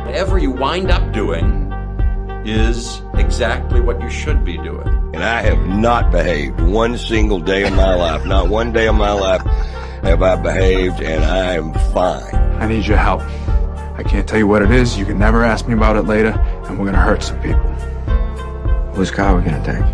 whatever you wind up doing is exactly what you should be doing. And I have not behaved one single day of my life. Not one day of my life have I behaved, and I am fine. I need your help. I can't tell you what it is. You can never ask me about it later, and we're gonna hurt some people. Whose car are we gonna take?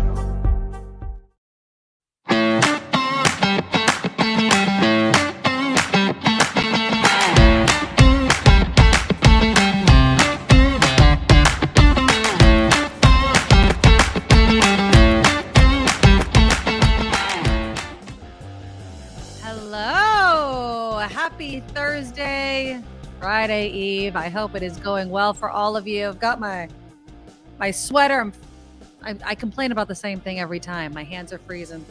Happy Thursday, Friday Eve. I hope it is going well for all of you. I've got my sweater. I complain about the same thing every time. My hands are freezing.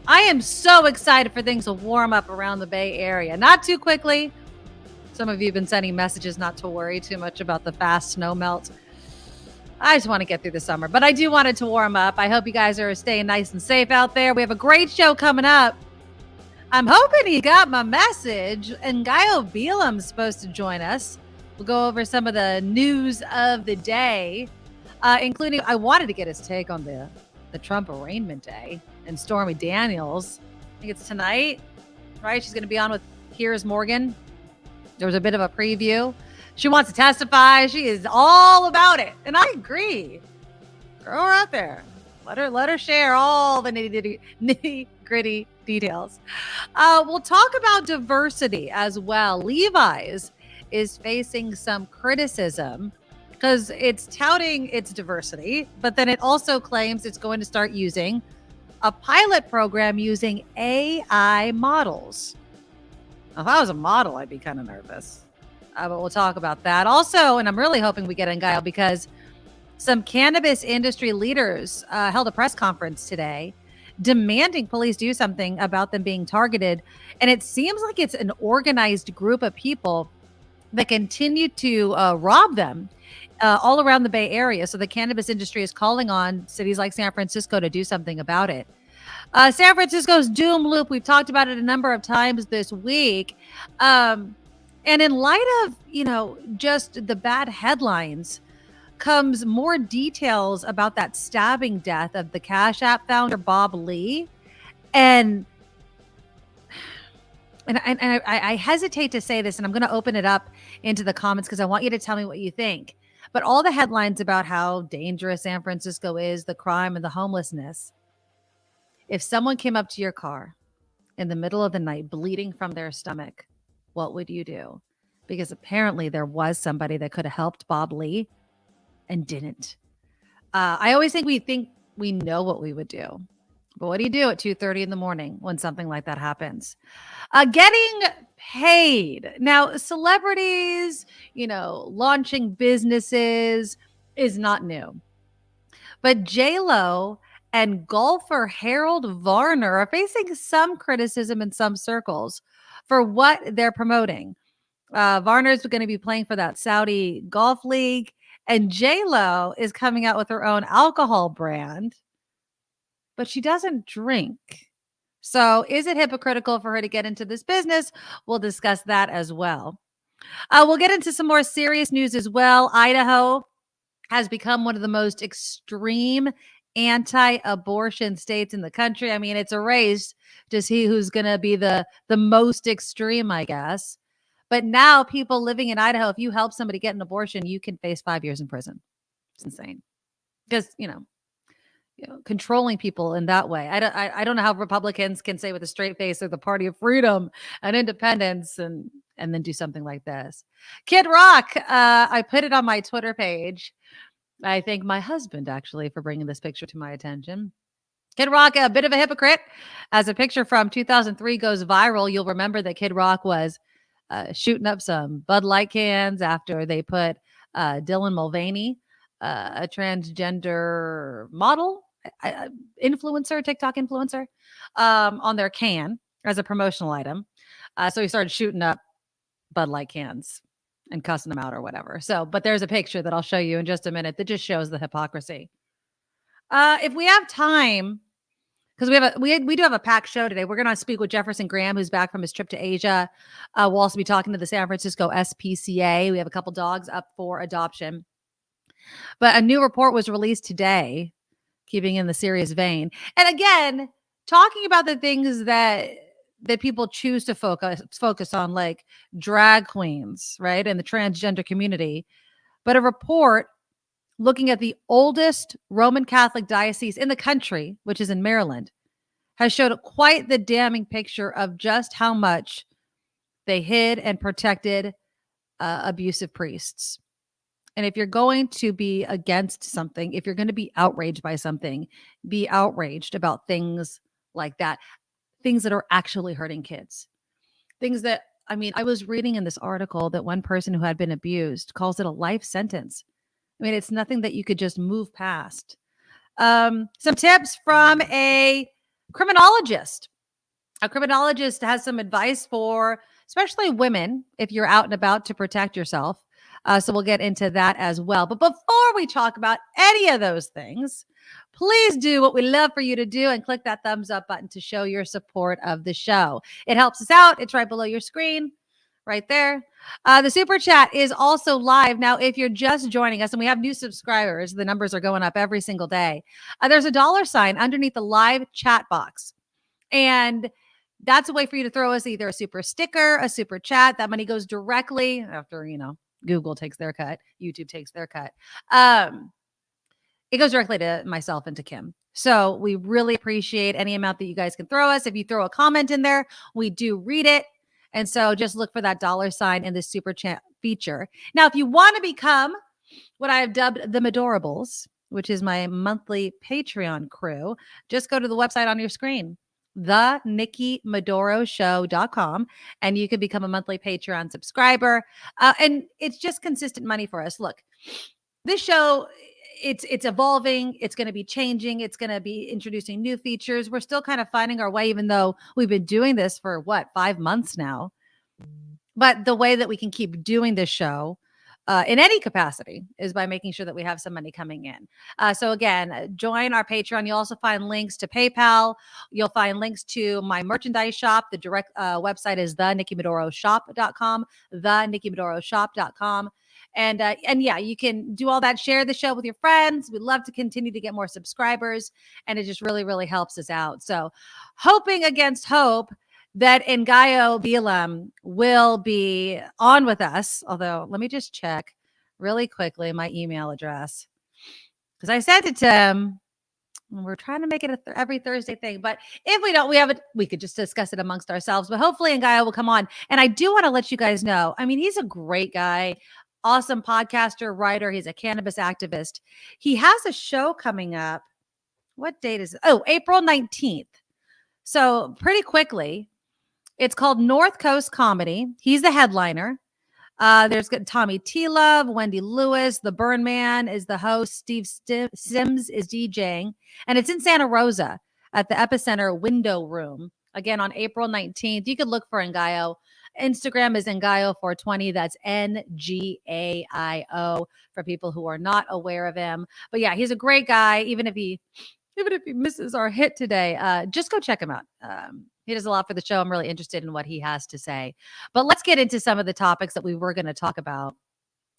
I am so excited for things to warm up around the Bay Area. Not too quickly. Some of you have been sending messages not to worry too much about the fast snow melt. I just want to get through the summer, but I do want it to warm up. I hope you guys are staying nice and safe out there. We have a great show coming up. I'm hoping you got my message. And Ngaio Bealum is supposed to join us. We'll go over some of the news of the day, including I wanted to get his take on the Trump arraignment day and Stormy Daniels. I think it's tonight, right? She's going to be on with Piers Morgan. There was a bit of a preview. She wants to testify. She is all about it. And I agree. Throw her out there. Let her share all the nitty gritty details. We'll talk about diversity as well. Levi's is facing some criticism because it's touting its diversity, but then it also claims it's going to start using a pilot program using AI models. Now, if I was a model, I'd be kind of nervous. But we'll talk about that. Also, and I'm really hoping we get in Ngaio because some cannabis industry leaders held a press conference today demanding police do something about them being targeted. And it seems like it's an organized group of people that continue to rob them all around the Bay Area. So the cannabis industry is calling on cities like San Francisco to do something about it. San Francisco's doom loop, we've talked about it a number of times this week. And in light of, just the bad headlines, comes more details about that stabbing death of the Cash App founder, Bob Lee. And I hesitate to say this, and I'm going to open it up into the comments because I want you to tell me what you think. But all the headlines about how dangerous San Francisco is, the crime and the homelessness. If someone came up to your car in the middle of the night, bleeding from their stomach, what would you do? Because apparently there was somebody that could have helped Bob Lee and didn't. I always think we know what we would do. But what do you do at 2:30 in the morning when something like that happens? Getting paid. Now, celebrities, launching businesses is not new. But JLo and golfer Harold Varner are facing some criticism in some circles for what they're promoting. Varner's going to be playing for that Saudi golf league. And JLo is coming out with her own alcohol brand, but she doesn't drink. So is it hypocritical for her to get into this business? We'll discuss that as well. We'll get into some more serious news as well. Idaho has become one of the most extreme anti-abortion states in the country. I mean, it's a race to see who's going to be the most extreme, I guess. But now people living in Idaho, if you help somebody get an abortion, you can face 5 years in prison. It's insane. Because, controlling people in that way. I don't know how Republicans can say with a straight face they're the party of freedom and independence and then do something like this. Kid Rock, I put it on my Twitter page. I thank my husband, actually, for bringing this picture to my attention. Kid Rock, a bit of a hypocrite. As a picture from 2003 goes viral, you'll remember that Kid Rock was shooting up some Bud Light cans after they put Dylan Mulvaney, a transgender model, influencer, TikTok influencer, on their can as a promotional item. So he started shooting up Bud Light cans and cussing them out or whatever. So, but there's a picture that I'll show you in just a minute that just shows the hypocrisy. If we have time, because we do have a packed show today. We're going to speak with Jefferson Graham, who's back from his trip to Asia. We'll also be talking to the San Francisco SPCA. We have a couple dogs up for adoption. But a new report was released today, keeping in the serious vein. And again, talking about the things that people choose to focus on, like drag queens, right? And the transgender community. But a report looking at the oldest Roman Catholic diocese in the country, which is in Maryland, has showed quite the damning picture of just how much they hid and protected abusive priests. And if you're going to be against something, if you're going to be outraged by something, be outraged about things like that, things that are actually hurting kids. Things that, I mean, I was reading in this article that one person who had been abused calls it a life sentence. I mean, it's nothing that you could just move past. Some tips from a criminologist. A criminologist has some advice for especially women if you're out and about to protect yourself. So we'll get into that as well. But before we talk about any of those things, please do what we love for you to do and click that thumbs up button to show your support of the show. It helps us out. It's right below your screen, right there. The super chat is also live. Now, if you're just joining us and we have new subscribers, the numbers are going up every single day. There's a $sign underneath the live chat box. And that's a way for you to throw us either a super sticker, a super chat. That money goes directly after, Google takes their cut, YouTube takes their cut. It goes directly to myself and to Kim. So we really appreciate any amount that you guys can throw us. If you throw a comment in there, we do read it. And so just look for that $sign in the super chat feature. Now, if you want to become what I have dubbed the Medorables, which is my monthly Patreon crew, just go to the website on your screen, the NikkiMedoroShow.com, and you can become a monthly Patreon subscriber. And it's just consistent money for us. Look, this show, it's evolving. It's going to be changing. It's going to be introducing new features. We're still kind of finding our way, even though we've been doing this for 5 months now. But the way that we can keep doing this show in any capacity is by making sure that we have some money coming in. So again, join our Patreon. You'll also find links to PayPal. You'll find links to my merchandise shop. The direct website is theNikkiMedoroShop.com, theNikkiMedoroShop.com. And yeah, you can do all that. Share the show with your friends. We'd love to continue to get more subscribers. And it just really, really helps us out. So hoping against hope that Ngaio Bealum will be on with us. Although, let me just check really quickly my email address, because I sent it to him. We're trying to make it every Thursday thing. But if we don't, we could just discuss it amongst ourselves. But hopefully Ngaio will come on. And I do want to let you guys know, I mean, he's a great guy, awesome podcaster, writer. He's a cannabis activist. He has a show coming up. What date is it? Oh, April 19th. So pretty quickly. It's called North Coast Comedy. He's the headliner. There's Tommy T. Love, Wendy Lewis, The Burn Man is the host, Steve Sims is DJing, and it's in Santa Rosa at the Epicenter Window Room. Again, on April 19th. You could look for Ngaio. Instagram is Ngaio420. That's NGAIO for people who are not aware of him. But yeah, he's a great guy. Even if he misses our hit today, just go check him out. He does a lot for the show. I'm really interested in what he has to say. But let's get into some of the topics that we were going to talk about.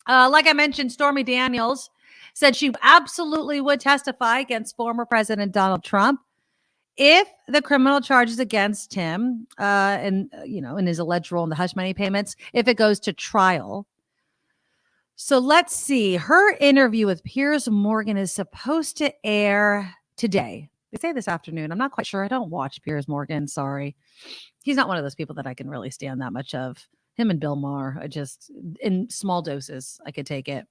Like I mentioned, Stormy Daniels said she absolutely would testify against former President Donald Trump if the criminal charges against him in his alleged role in the hush money payments, if it goes to trial. So let's see. Her interview with Piers Morgan is supposed to air today. They say this afternoon. I'm not quite sure. I don't watch Piers Morgan. Sorry. He's not one of those people that I can really stand that much of. Him and Bill Maher, in small doses, I could take it.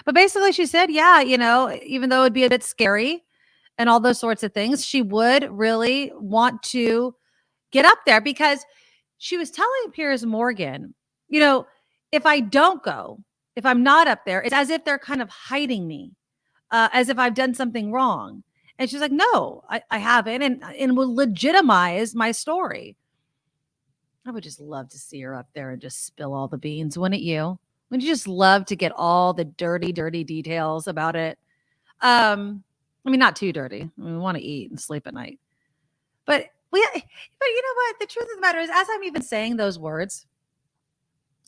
But basically she said, yeah, even though it'd be a bit scary and all those sorts of things, she would really want to get up there, because she was telling Piers Morgan, if I don't go, if I'm not up there, it's as if they're kind of hiding me, as if I've done something wrong. And she's like, no, I haven't, and will legitimize my story. I would just love to see her up there and just spill all the beans, wouldn't you? Wouldn't you just love to get all the dirty, dirty details about it? I mean, not too dirty. I mean, we want to eat and sleep at night. But you know what? The truth of the matter is, as I'm even saying those words,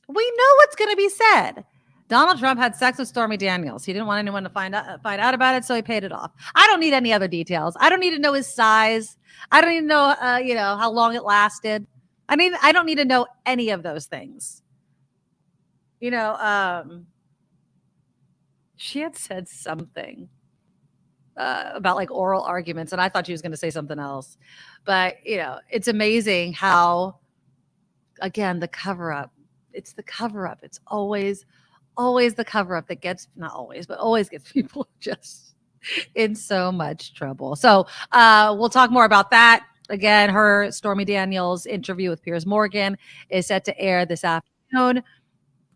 we know what's going to be said. Donald Trump had sex with Stormy Daniels. He didn't want anyone to find out about it, so he paid it off. I don't need any other details. I don't need to know his size. I don't need to know, how long it lasted. I don't need to know any of those things. She had said something about like oral arguments, and I thought she was going to say something else. But it's amazing how, again, the cover up. It's the cover up. It's always the cover up that gets, not always, but always gets people just in so much trouble. So we'll talk more about that. Again, her Stormy Daniels interview with Piers Morgan is set to air this afternoon,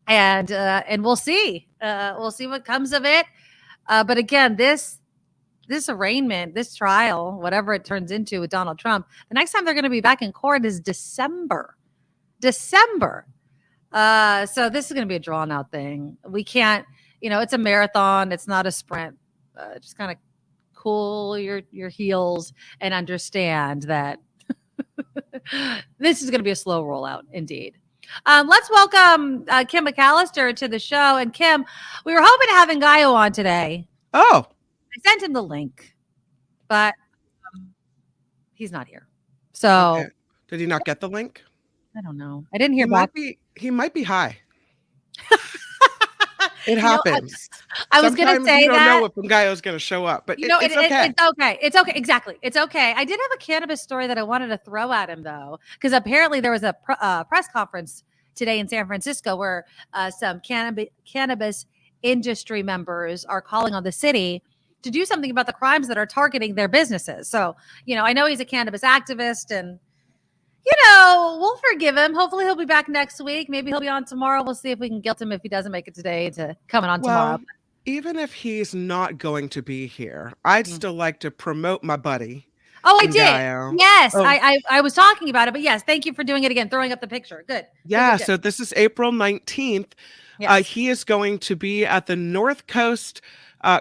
and we'll see. We'll see what comes of it. But again, this arraignment, this trial, whatever it turns into with Donald Trump, the next time they're going to be back in court is December. So this is going to be a drawn out thing. We can't, it's a marathon. It's not a sprint. Just kind of cool your heels and understand that this is going to be a slow rollout indeed. Let's welcome Kim McAllister to the show. And Kim, we were hoping to have Ngaio on today. Oh, I sent him the link, but he's not here. So okay. Did he not get the link? I don't know. I didn't hear back. He might be high. It happens. I was going to say you don't that. know if Ngaio's going to show up, but it's okay. It's okay. It's okay. Exactly. It's okay. I did have a cannabis story that I wanted to throw at him, though, because apparently there was a press conference today in San Francisco where some cannabis industry members are calling on the city to do something about the crimes that are targeting their businesses. So, I know he's a cannabis activist, and we'll forgive him. Hopefully he'll be back next week. Maybe he'll be on tomorrow. We'll see if we can guilt him if he doesn't make it today to coming on tomorrow. Even if he's not going to be here, I'd still like to promote my buddy. Oh, I did. Yes. Oh. I was talking about it, but yes, thank you for doing it again, throwing up the picture. Good. Yeah. Good. So this is April 19th. Yes. He is going to be at the North Coast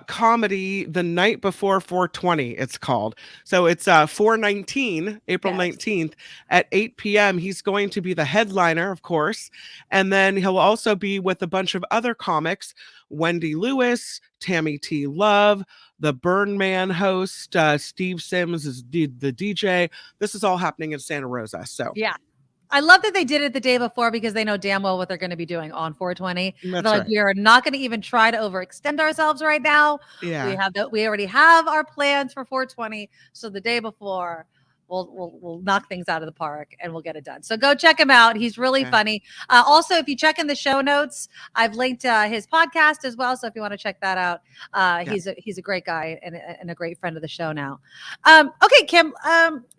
comedy the night before 420, it's called. So it's 4/19, April 19th at 8 p.m. He's going to be the headliner, of course. And then he'll also be with a bunch of other comics, Wendy Lewis, Tammy T. Love, the Burn Man host, Steve Sims is the DJ. This is all happening in Santa Rosa. So yeah. I love that they did it the day before because they know damn well what they're going to be doing on 420. That's like, right. we are not going to even try to overextend ourselves right now. Yeah. We already have our plans for 420. So the day before, we'll knock things out of the park and we'll get it done. So go check him out. He's really funny. Also, if you check in the show notes, I've linked his podcast as well. So if you want to check that out, he's a great guy and a great friend of the show now. Okay, Kim,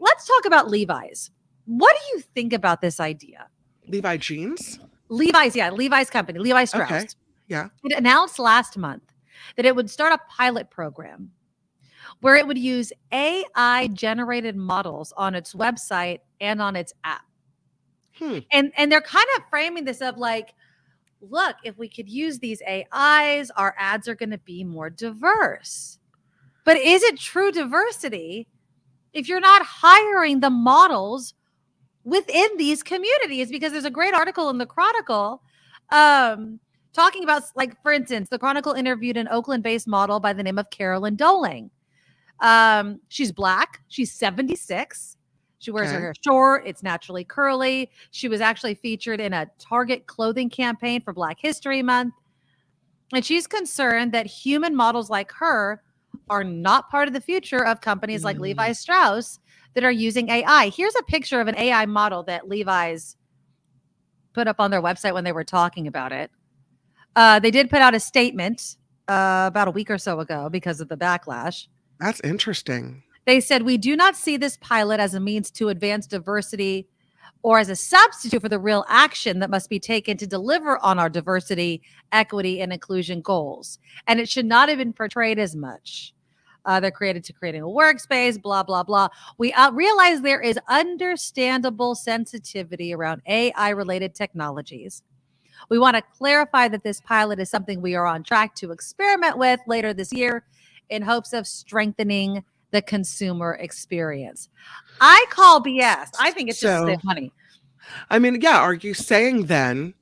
let's talk about Levi's. What do you think about this idea? Levi jeans? Levi's company, Levi Strauss. Okay. Yeah. It announced last month that it would start a pilot program where it would use AI generated models on its website and on its app. And they're kind of framing this up like, look, if we could use these AIs, our ads are going to be more diverse. But is it true diversity if you're not hiring the models within these communities? Because there's a great article in the Chronicle talking about, like, for instance, the Chronicle interviewed an Oakland-based model by the name of Carolyn Doling. She's Black. She's 76. She wears her hair short. It's naturally curly. She was actually featured in a Target clothing campaign for Black History Month. And she's concerned that human models like her are not part of the future of companies like Levi Strauss that are using AI. Here's a picture of an AI model that Levi's put up on their website when they were talking about it. They did put out a statement about a week or so ago because of the backlash. That's interesting. They said, we do not see this pilot as a means to advance diversity or as a substitute for the real action that must be taken to deliver on our diversity, equity, and inclusion goals. And it should not have been portrayed as much. They're created to creating a workspace, blah, blah, blah. We realize there is understandable sensitivity around AI-related technologies. We want to clarify that this pilot is something we are on track to experiment with later this year in hopes of strengthening the consumer experience. I call BS. I think it's just to So, save money. I mean, yeah, are you saying then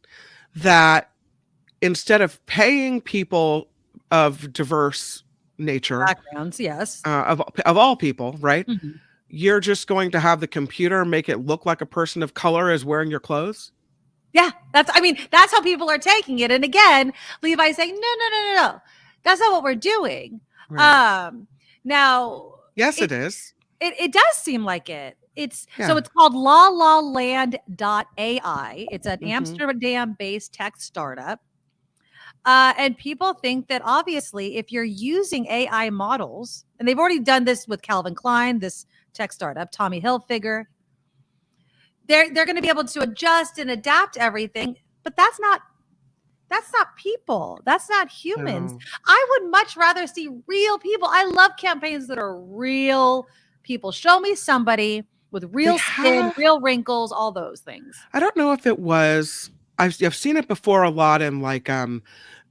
that instead of paying people of diverse nature, Backgrounds, yes. of all people, right? Mhm. You're just going to have the computer make it look like a person of color is wearing your clothes? Yeah, that's how people are taking it. And again, Levi's saying, no. That's not what we're doing. Right. Now Yes, it is. it does seem like it. So Yeah. it's called lalaland.ai. It's an Mhm. Amsterdam-based tech startup. And people think that obviously if you're using AI models, and they've already done this with Calvin Klein, this tech startup, Tommy Hilfiger, they're going to be able to adjust and adapt everything, but that's not people. That's not humans. No. I would much rather see real people. I love campaigns that are real people. Show me somebody with real skin, real wrinkles, all those things. I don't know if it was. I've seen it before a lot in like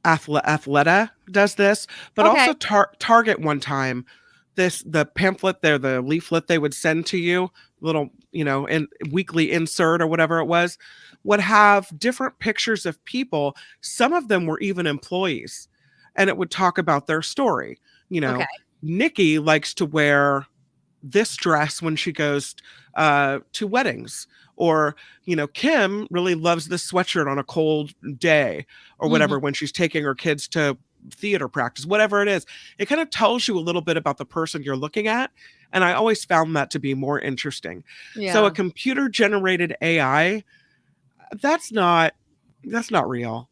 Athleta does this, but Okay. also Target one time. The pamphlet there, the leaflet they would send to you, little in weekly insert or whatever it was, would have different pictures of people. Some of them were even employees, and it would talk about their story. Okay. Nikki likes to wear this dress when she goes to weddings, or Kim really loves this sweatshirt on a cold day or whatever when she's taking her kids to theater practice, whatever it is. It kind of tells you a little bit about the person you're looking at, and I always found that to be more interesting. So a computer generated AI, that's not real.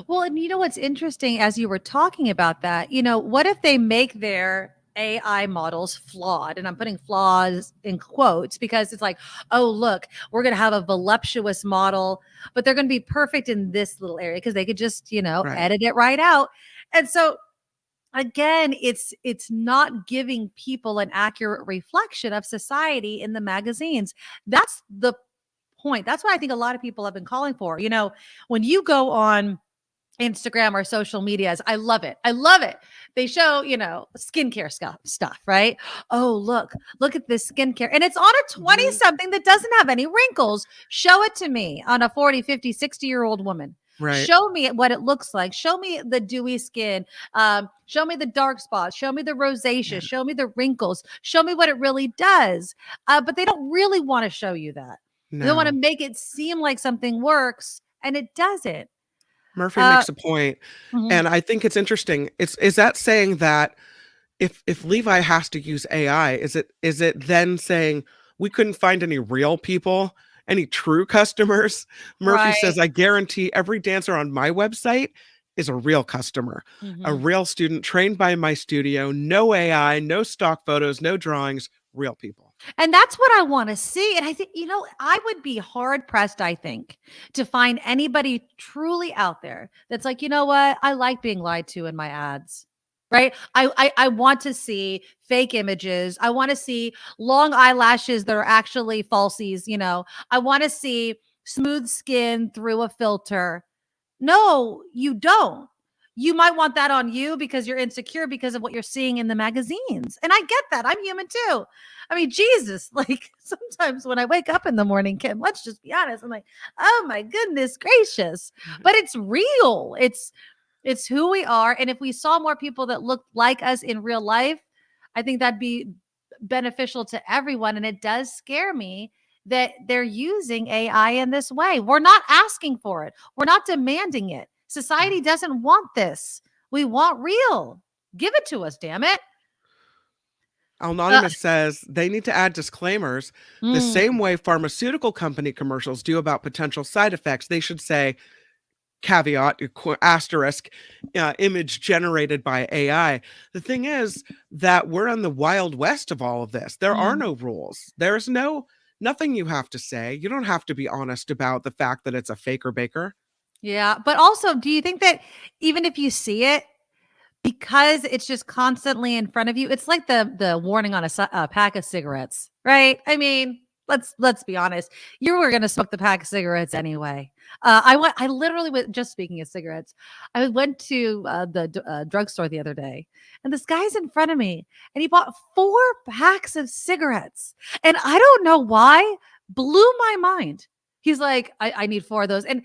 Well, and you know what's interesting as you were talking about that, what if they make their AI models flawed? And I'm putting flaws in quotes because it's like, oh, look, we're going to have a voluptuous model, but they're going to be perfect in this little area because they could just, edit it right out. And so again, it's not giving people an accurate reflection of society in the magazines. That's the point. That's what I think a lot of people have been calling for. When you go on Instagram or social medias, I love it. They show, skincare stuff, right? Oh, look at this skincare. And it's on a 20 something that doesn't have any wrinkles. Show it to me on a 40, 50, 60-year-old woman. Right. Show me what it looks like. Show me the dewy skin. Show me the dark spots. Show me the rosacea. Show me the wrinkles. Show me what it really does. But they don't really want to show you that. They want to make it seem like something works, and it doesn't. Murphy makes a point, and I think it's interesting. Is that saying that if Levi has to use AI, is it then saying we couldn't find any real people, any true customers? Murphy says, I guarantee every dancer on my website is a real customer, a real student trained by my studio, no AI, no stock photos, no drawings, real people. And that's what I want to see. And I think, I would be hard pressed, I think, to find anybody truly out there that's like, you know what? I like being lied to in my ads, right? I want to see fake images. I want to see long eyelashes that are actually falsies. I want to see smooth skin through a filter. No, you don't. You might want that on you because you're insecure because of what you're seeing in the magazines. And I get that. I'm human too. I mean, Jesus, like sometimes when I wake up in the morning, Kim, let's just be honest. I'm like, oh my goodness gracious. But it's real. It's who we are. And if we saw more people that looked like us in real life, I think that'd be beneficial to everyone. And it does scare me that they're using AI in this way. We're not asking for it. We're not demanding it. Society doesn't want this. We want real. Give it to us, damn it. Anonymous says they need to add disclaimers the same way pharmaceutical company commercials do about potential side effects. They should say, caveat, asterisk, image generated by AI. The thing is that we're in the wild west of all of this. There are no rules. There's nothing you have to say. You don't have to be honest about the fact that it's a faker baker. Yeah. But also, do you think that even if you see it, because it's just constantly in front of you, it's like the warning on a pack of cigarettes, right? I mean, Let's be honest. You were gonna smoke the pack of cigarettes anyway. I literally went. Just speaking of cigarettes, I went to the drugstore the other day, and this guy's in front of me, and he bought 4 packs of cigarettes, and I don't know why. Blew my mind. He's like, I need 4 of those, and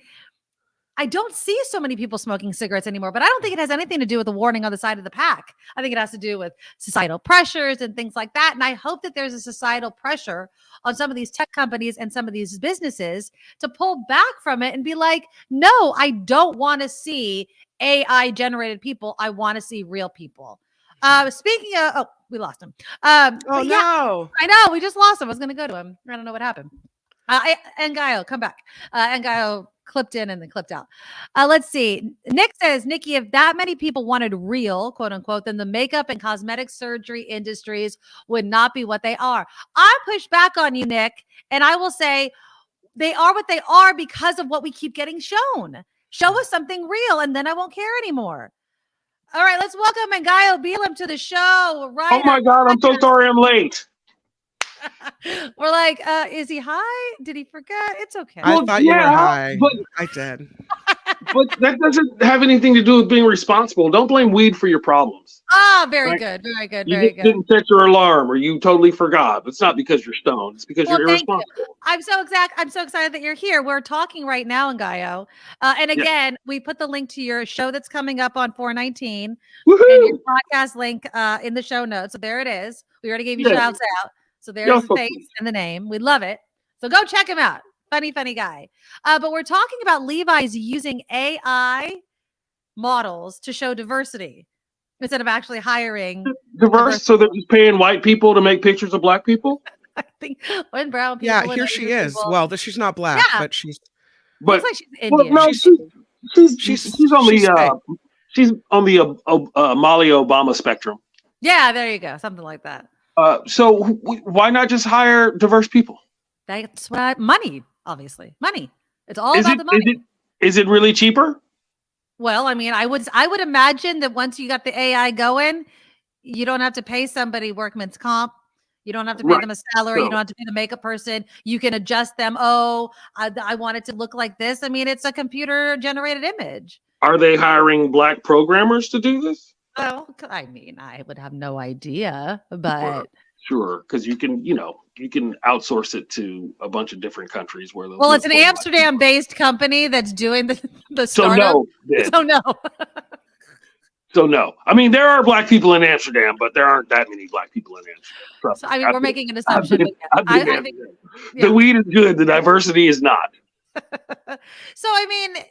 I don't see so many people smoking cigarettes anymore, but I don't think it has anything to do with the warning on the side of the pack. I think it has to do with societal pressures and things like that. And I hope that there's a societal pressure on some of these tech companies and some of these businesses to pull back from it and be like, no, I don't want to see AI generated people. I want to see real people. Speaking of, we lost him. No. I know. We just lost him. I was going to go to him. I don't know what happened. Ngaio, come back. Ngaio clipped in and then clipped out. Let's see. Nick says, Nikki, if that many people wanted real, quote unquote, then the makeup and cosmetic surgery industries would not be what they are. I push back on you, Nick, and I will say they are what they are because of what we keep getting shown. Show us something real, and then I won't care anymore. All right, let's welcome Ngaio Bealum to the show. Right? Oh my God, I'm so sorry I'm late. We're like, is he high? Did he forget? It's okay. I thought you were high. But I did. But that doesn't have anything to do with being responsible. Don't blame weed for your problems. Ah, very Right? good. Very good. You Very good. didn't set your alarm, or you totally forgot. It's not because you're stoned. It's because you're Thank you. irresponsible. I'm so excited that you're here. We're talking right now, Ngaio. And again, we put the link to your show that's coming up on 4/19 and your Woohoo! podcast link in the show notes. So there it is. We already gave you Yeah. shouts out. So there's Y'all the so face cute. and the name. We love it. So go check him out. Funny guy. But we're talking about Levi's using AI models to show diversity instead of actually hiring Diverse, so they're just paying white people to make pictures of black people. I think when brown people. Yeah, and here she Asian is. people. Well, she's not black, Yeah. but she's But looks like she's well, Indian. no, she's on she's the Molly Obama spectrum. Yeah, there you go. Something like that. So why not just hire diverse people? That's what money, obviously. Money. It's all about the money. Is it really cheaper? Well, I mean, I would imagine that once you got the AI going, you don't have to pay somebody workman's comp. You don't have to pay Right. them a salary. So- You don't have to pay the makeup person. You can adjust them. Oh, I want it to look like this. I mean, it's a computer generated image. Are they hiring black programmers to do this? Well, I mean, I would have no idea, but Sure, because you can outsource it to a bunch of different countries where. well, it's an Amsterdam-based company that's doing the So startup. no, then. So no. So no. I mean, there are black people in Amsterdam, but there aren't that many black people in Amsterdam. Trust So, me. I mean, I've we're been- making an assumption. been- but yeah, I've been I there. think, The weed is good. The diversity is not. so, I mean,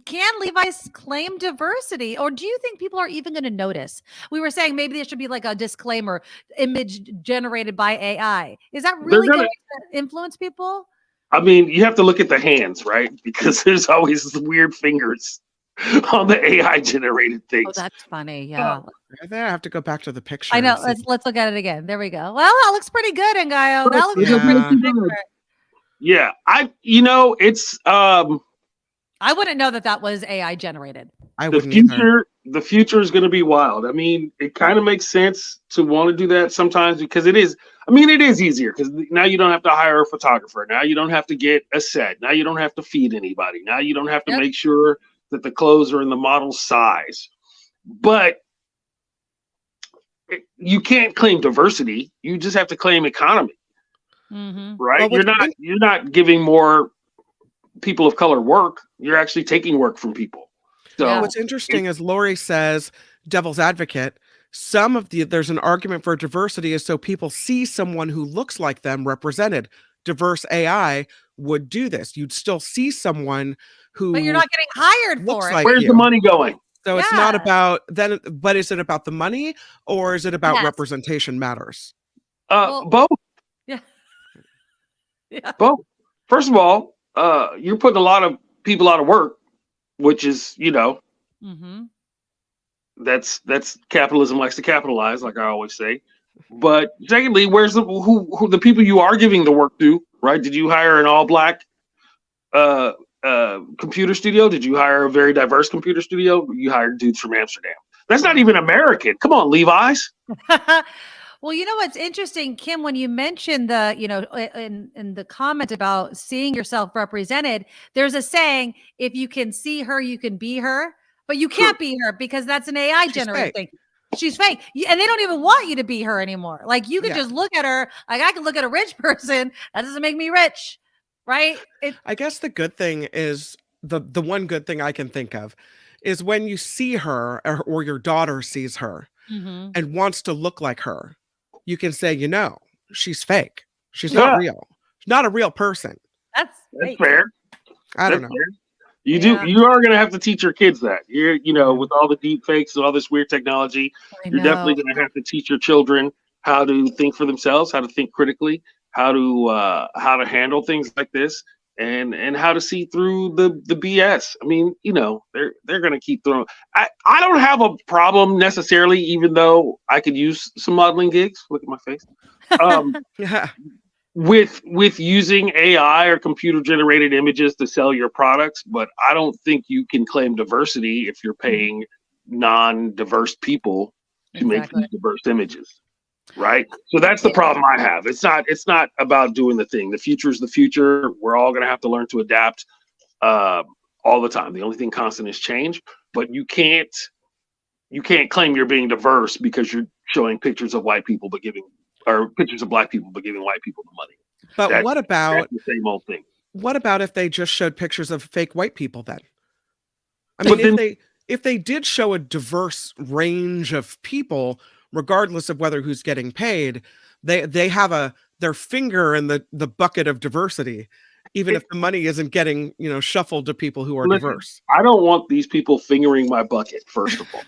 can Levi's claim diversity, or do you think people are even going to notice? We were saying maybe there should be like a disclaimer: image generated by AI. Is that really gonna- going to influence people? I mean, you have to look at the hands, right? Because there's always weird fingers on the AI generated things. Oh, that's funny. Yeah, there. I have to go back to the picture. I know. and see. Let's look at it again. There we go. Well, that looks pretty good, Ngaio. That looks Yeah. pretty good. Yeah, it's I wouldn't know that was AI generated. I the wouldn't either. future is going to be wild. I mean, it kind of makes sense to want to do that sometimes because it is easier because now you don't have to hire a photographer. Now you don't have to get a set. Now you don't have to feed anybody. Now you don't have to Yep. make sure that the clothes are in the model size. But you can't claim diversity. You just have to claim economy, Mm-hmm. right? Well, You're not giving more people of color work. You're actually taking work from people. So Yeah. What's interesting is Lori says, devil's advocate, there's an argument for diversity is so people see someone who looks like them represented. Diverse AI would do this. You'd still see someone who But you're not getting hired looks for it. like where's you. the money going? So it's not Yeah. about then, but is it about the money or is it about Yes. representation matters? Well- Both. Yeah. Yeah. Both. First of all, you're putting a lot of people out of work, which is, Mm-hmm. that's capitalism likes to capitalize, like I always say. But secondly, where's who the people you are giving the work to, right? Did you hire an all black computer studio? Did you hire a very diverse computer studio? You hired dudes from Amsterdam. That's not even American. Come on, Levi's. Well, you know what's interesting, Kim, when you mentioned the, in the comment about seeing yourself represented, there's a saying, if you can see her, you can be her, but you can't be her because that's an AI generated thing. She's fake. And they don't even want you to be her anymore. Like you could just look at her. Like I can look at a rich person. That doesn't make me rich. Right. I guess the good thing is the one good thing I can think of is when you see her or your daughter sees her and wants to look like her. You can say, she's fake. She's not real. She's not a real person. That's fair. I don't know. Fair. You are going to have to teach your kids that. With all the deep fakes and all this weird technology, you're definitely going to have to teach your children how to think for themselves, how to think critically, how to handle things like this, and how to see through the BS. I mean, they're going to keep throwing. I don't have a problem necessarily, even though I could use some modeling gigs. Look at my face. With using AI or computer generated images to sell your products, but I don't think you can claim diversity if you're paying non-diverse people to make these diverse images. Right. So that's the problem I have. It's not about doing the thing. The future is the future. We're all going to have to learn to adapt all the time. The only thing constant is change, but you can't claim you're being diverse because you're showing pictures of white people, or pictures of black people, but giving white people the money. But what about the same old thing? What about if they just showed pictures of fake white people then? I mean, if they did show a diverse range of people, regardless of who's getting paid, they have their finger in the bucket of diversity, even if the money isn't getting shuffled to people who are diverse. I don't want these people fingering my bucket. First of all,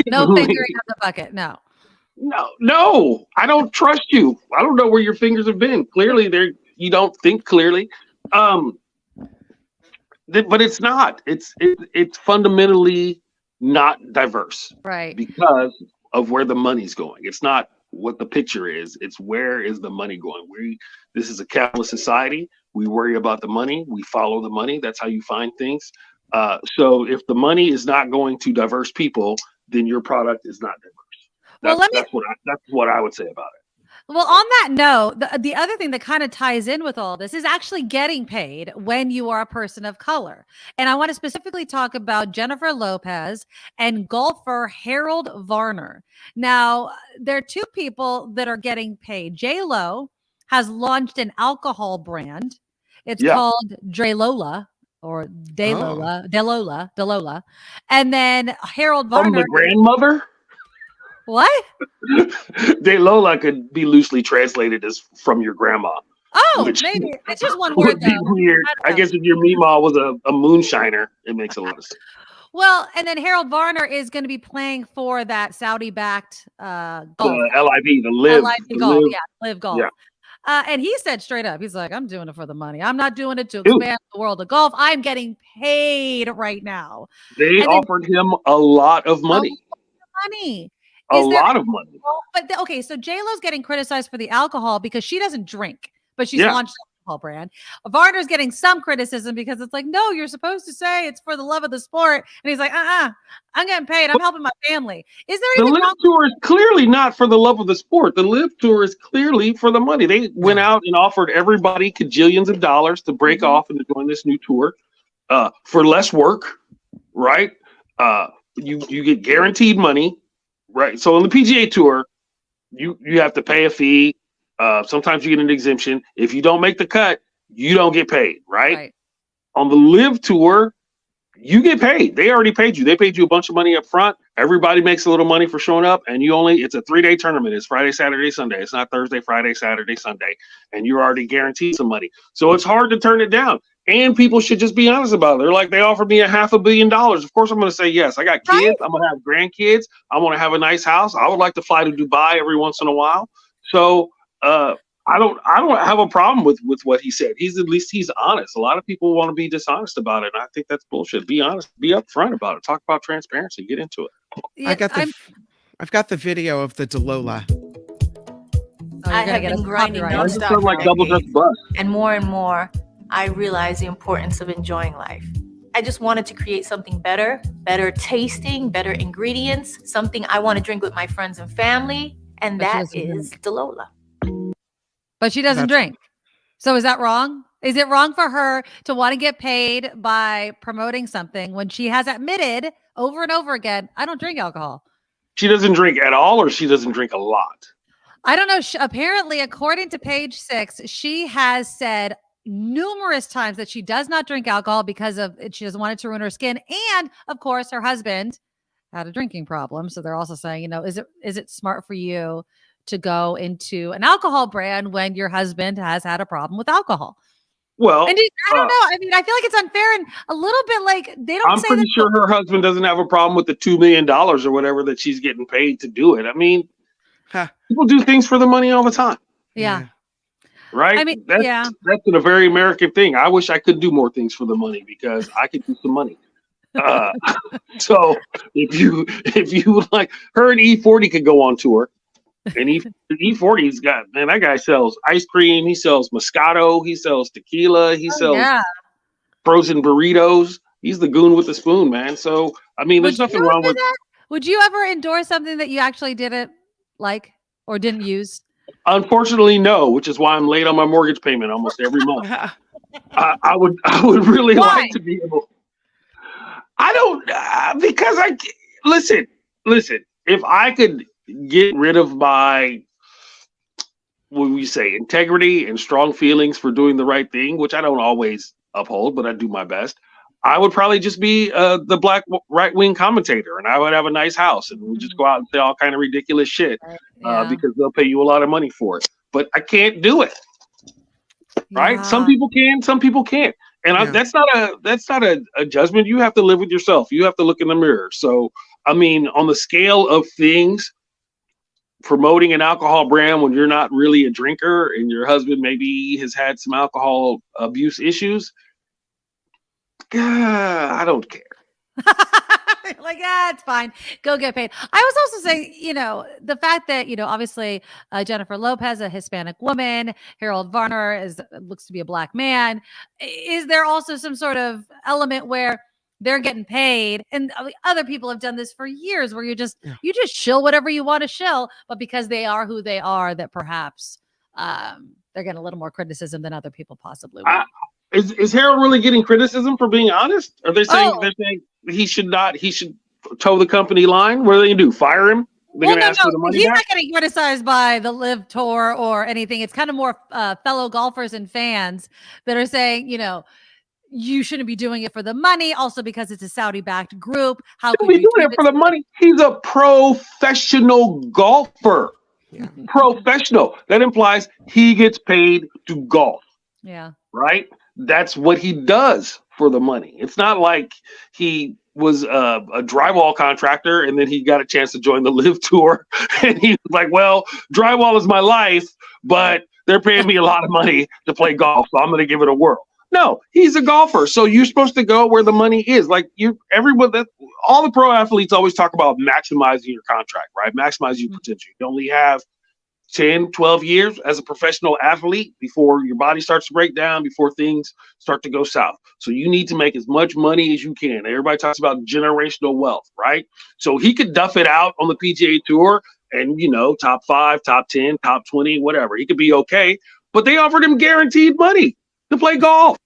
no fingering of the bucket. No, I don't trust you. I don't know where your fingers have been. Clearly, you don't think clearly. But it's not. It's fundamentally not diverse, right? Because of where the money's going. It's not what the picture is. It's where is the money going. This is a capitalist society. We worry about the money. We follow the money. That's how you find things. So if the money is not going to diverse people, then your product is not diverse. That's what I would say about it. Well, on that note, the other thing that kind of ties in with all this is actually getting paid when you are a person of color. And I want to specifically talk about Jennifer Lopez and golfer Harold Varner. Now, there are two people that are getting paid. JLo has launched an alcohol brand. It's called JLola or DeLola. And then Harold Varner. From the grandmother? What? JLola could be loosely translated as from your grandma. Oh, maybe. It's just one word, though. Weird. I guess if your Meemaw was a moonshiner, it makes a lot of sense. Well, and then Harold Varner is going to be playing for that Saudi-backed golf. LIV, the Live. Golf. Yeah, Live Golf. Yeah. And he said straight up, he's like, I'm doing it for the money. I'm not doing it to expand the world of golf. I'm getting paid right now. They offered him a lot of money. A lot of money. But okay, so JLo's getting criticized for the alcohol because she doesn't drink, but she's launched an alcohol brand. Varner's getting some criticism because it's like, no, you're supposed to say it's for the love of the sport. And he's like, I'm getting paid. I'm helping my family. Is there anything wrong? The Live Tour is clearly not for the love of the sport. The Live Tour is clearly for the money. They went out and offered everybody cajillions of dollars to break off and to join this new tour for less work, right? You get guaranteed money. Right. So on the PGA Tour, you have to pay a fee. Sometimes you get an exemption. If you don't make the cut, you don't get paid. Right. On the Live Tour, you get paid. They already paid you. They paid you a bunch of money up front. Everybody makes a little money for showing up. And it's a 3-day tournament. It's Friday, Saturday, Sunday. It's not Thursday, Friday, Saturday, Sunday. And you're already guaranteed some money. So it's hard to turn it down. And people should just be honest about it. They're like, they offered me $500 million. Of course, I'm going to say yes. I got kids. I'm going to have grandkids. I want to have a nice house. I would like to fly to Dubai every once in a while. So I don't have a problem with what he said. At least he's honest. A lot of people want to be dishonest about it. And I think that's bullshit. Be honest. Be upfront about it. Talk about transparency. Get into it. Yeah, I've got the video of the DeLola. I have been grinding nonstop for like double dutch bus. and more, I realize the importance of enjoying life. I just wanted to create something better tasting, better ingredients, something I want to drink with my friends and family, and that is DeLola. But she doesn't drink. So is that wrong? Is it wrong for her to want to get paid by promoting something when she has admitted over and over again, I don't drink alcohol? She doesn't drink at all, or she doesn't drink a lot? I don't know. Apparently, according to Page 6, she has said numerous times that she does not drink alcohol because of she doesn't want it to ruin her skin. And of course, her husband had a drinking problem. So they're also saying, is it smart for you to go into an alcohol brand when your husband has had a problem with alcohol? Well, and I don't know. I mean, I feel like it's unfair and a little bit like they don't. I'm pretty sure her husband doesn't have a problem with the $2 million or whatever that she's getting paid to do it. I mean, people do things for the money all the time. Yeah. Right. I mean, that's a very American thing. I wish I could do more things for the money because I could do some money. So if you would like, her and E40 could go on tour, and E40's got, man, that guy sells ice cream, he sells Moscato, he sells tequila, he sells frozen burritos. He's the goon with the spoon, man. So I mean, there's nothing wrong with that. Would you ever endorse something that you actually didn't like or didn't use? Unfortunately, no, which is why I'm late on my mortgage payment almost every month. I would really like to be able. I don't because listen. If I could get rid of my, what we say, integrity and strong feelings for doing the right thing, which I don't always uphold, but I do my best, I would probably just be the black right-wing commentator, and I would have a nice house, and we'd just go out and say all kind of ridiculous shit because they'll pay you a lot of money for it. But I can't do it. Right? Some people can, some people can't, and that's not a judgment. You have to live with yourself. You have to look in the mirror. So, I mean, on the scale of things, promoting an alcohol brand when you're not really a drinker and your husband maybe has had some alcohol abuse issues, I don't care. Like, it's fine. Go get paid. I was also saying, the fact that, obviously Jennifer Lopez, a Hispanic woman, Harold Varner looks to be a black man. Is there also some sort of element where they're getting paid? And other people have done this for years where you just shill whatever you want to shill, but because they are who they are, that perhaps they're getting a little more criticism than other people possibly would. Is Harold really getting criticism for being honest? Are they saying he should toe the company line? What are they gonna do? Fire him? They're gonna ask for the money back? He's back? not getting criticized by the Live Tour or anything. It's kind of more fellow golfers and fans that are saying, you shouldn't be doing it for the money. Also, because it's a Saudi-backed group. How could you doing it for the money? He's a professional golfer. Yeah. Professional. That implies he gets paid to golf. Yeah. Right? That's what he does for the money. It's not like he was a drywall contractor and then he got a chance to join the Live Tour and he was like, well, drywall is my life, but they're paying me a lot of money to play golf, so I'm going to give it a whirl. No, he's a golfer. So you're supposed to go where the money is. Like all the pro athletes always talk about maximizing your contract, right? Maximizing your potential. You only have 10, 12 years as a professional athlete before your body starts to break down, before things start to go south. So you need to make as much money as you can. Everybody talks about generational wealth, right? So he could duff it out on the PGA Tour and, top 5, top 10, top 20, whatever. He could be okay. But they offered him guaranteed money to play golf.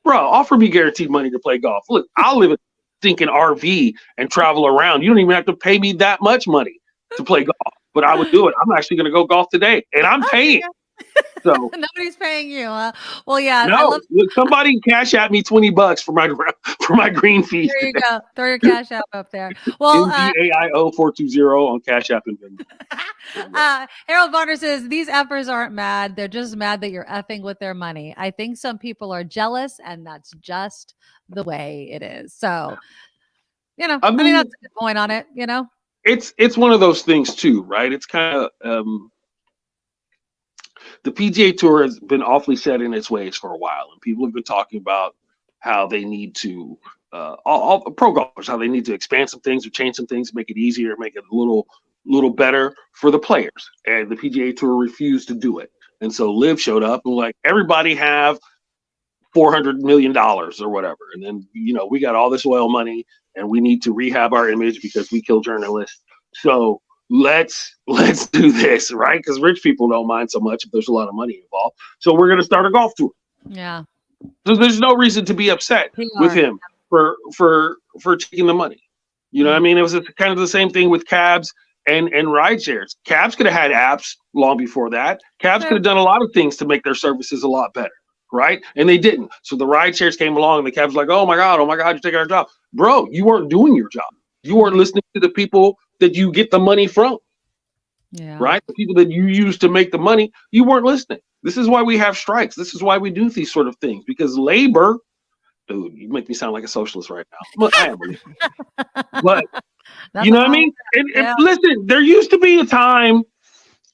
Bro, offer me guaranteed money to play golf. Look, I'll live a stinking RV and travel around. You don't even have to pay me that much money to play golf. But I would do it. I'm actually going to go golf today, and I'm paying. So nobody's paying you, huh? Well, yeah. No, somebody cash at me $20 for my green fees. There you go. Throw your cash app up there. Well, NGAIO 420 on Cash App and Venmo. Harold Varner says these effers aren't mad; they're just mad that you're effing with their money. I think some people are jealous, and that's just the way it is. So, I mean that's a good point on it. It's one of those things too, right? It's kind of the PGA Tour has been awfully set in its ways for a while, and people have been talking about how they need to all pro golfers, how they need to expand some things or change some things, make it easier, make it a little better for the players. And the PGA Tour refused to do it, and so Liv showed up and like, everybody have $400 million or whatever. And then, we got all this oil money and we need to rehab our image because we kill journalists. So let's do this, right? Because rich people don't mind so much if there's a lot of money involved. So we're going to start a golf tour. Yeah. So there's no reason to be upset with him for taking the money. You know what I mean? It was kind of the same thing with cabs and ride shares. Cabs could have had apps long before that. Cabs could have done a lot of things to make their services a lot better, right? And they didn't. So the ride shares came along and the cabs like, oh my God, you're taking our job. Bro, you weren't doing your job. You weren't listening to the people that you get the money from, right? The people that you use to make the money, you weren't listening. This is why we have strikes. This is why we do these sort of things, because labor, dude, you make me sound like a socialist right now. But I am. But you know what I mean? And listen, there used to be a time,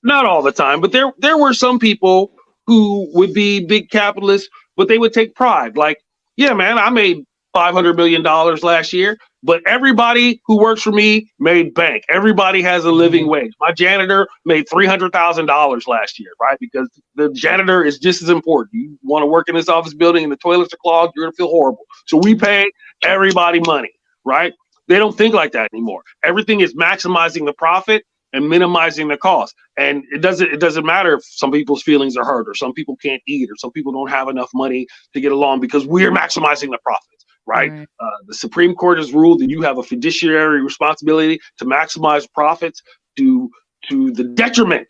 not all the time, but there were some people who would be big capitalists, but they would take pride. Like, yeah, man, I made $500 million last year, but everybody who works for me made bank. Everybody has a living wage. My janitor made $300,000 last year, right? Because the janitor is just as important. You want to work in this office building and the toilets are clogged, you're going to feel horrible. So we pay everybody money, right? They don't think like that anymore. Everything is maximizing the profit and minimizing the cost. And it doesn't matter if some people's feelings are hurt or some people can't eat or some people don't have enough money to get along because we're maximizing the profits, right? The Supreme Court has ruled that you have a fiduciary responsibility to maximize profits to the detriment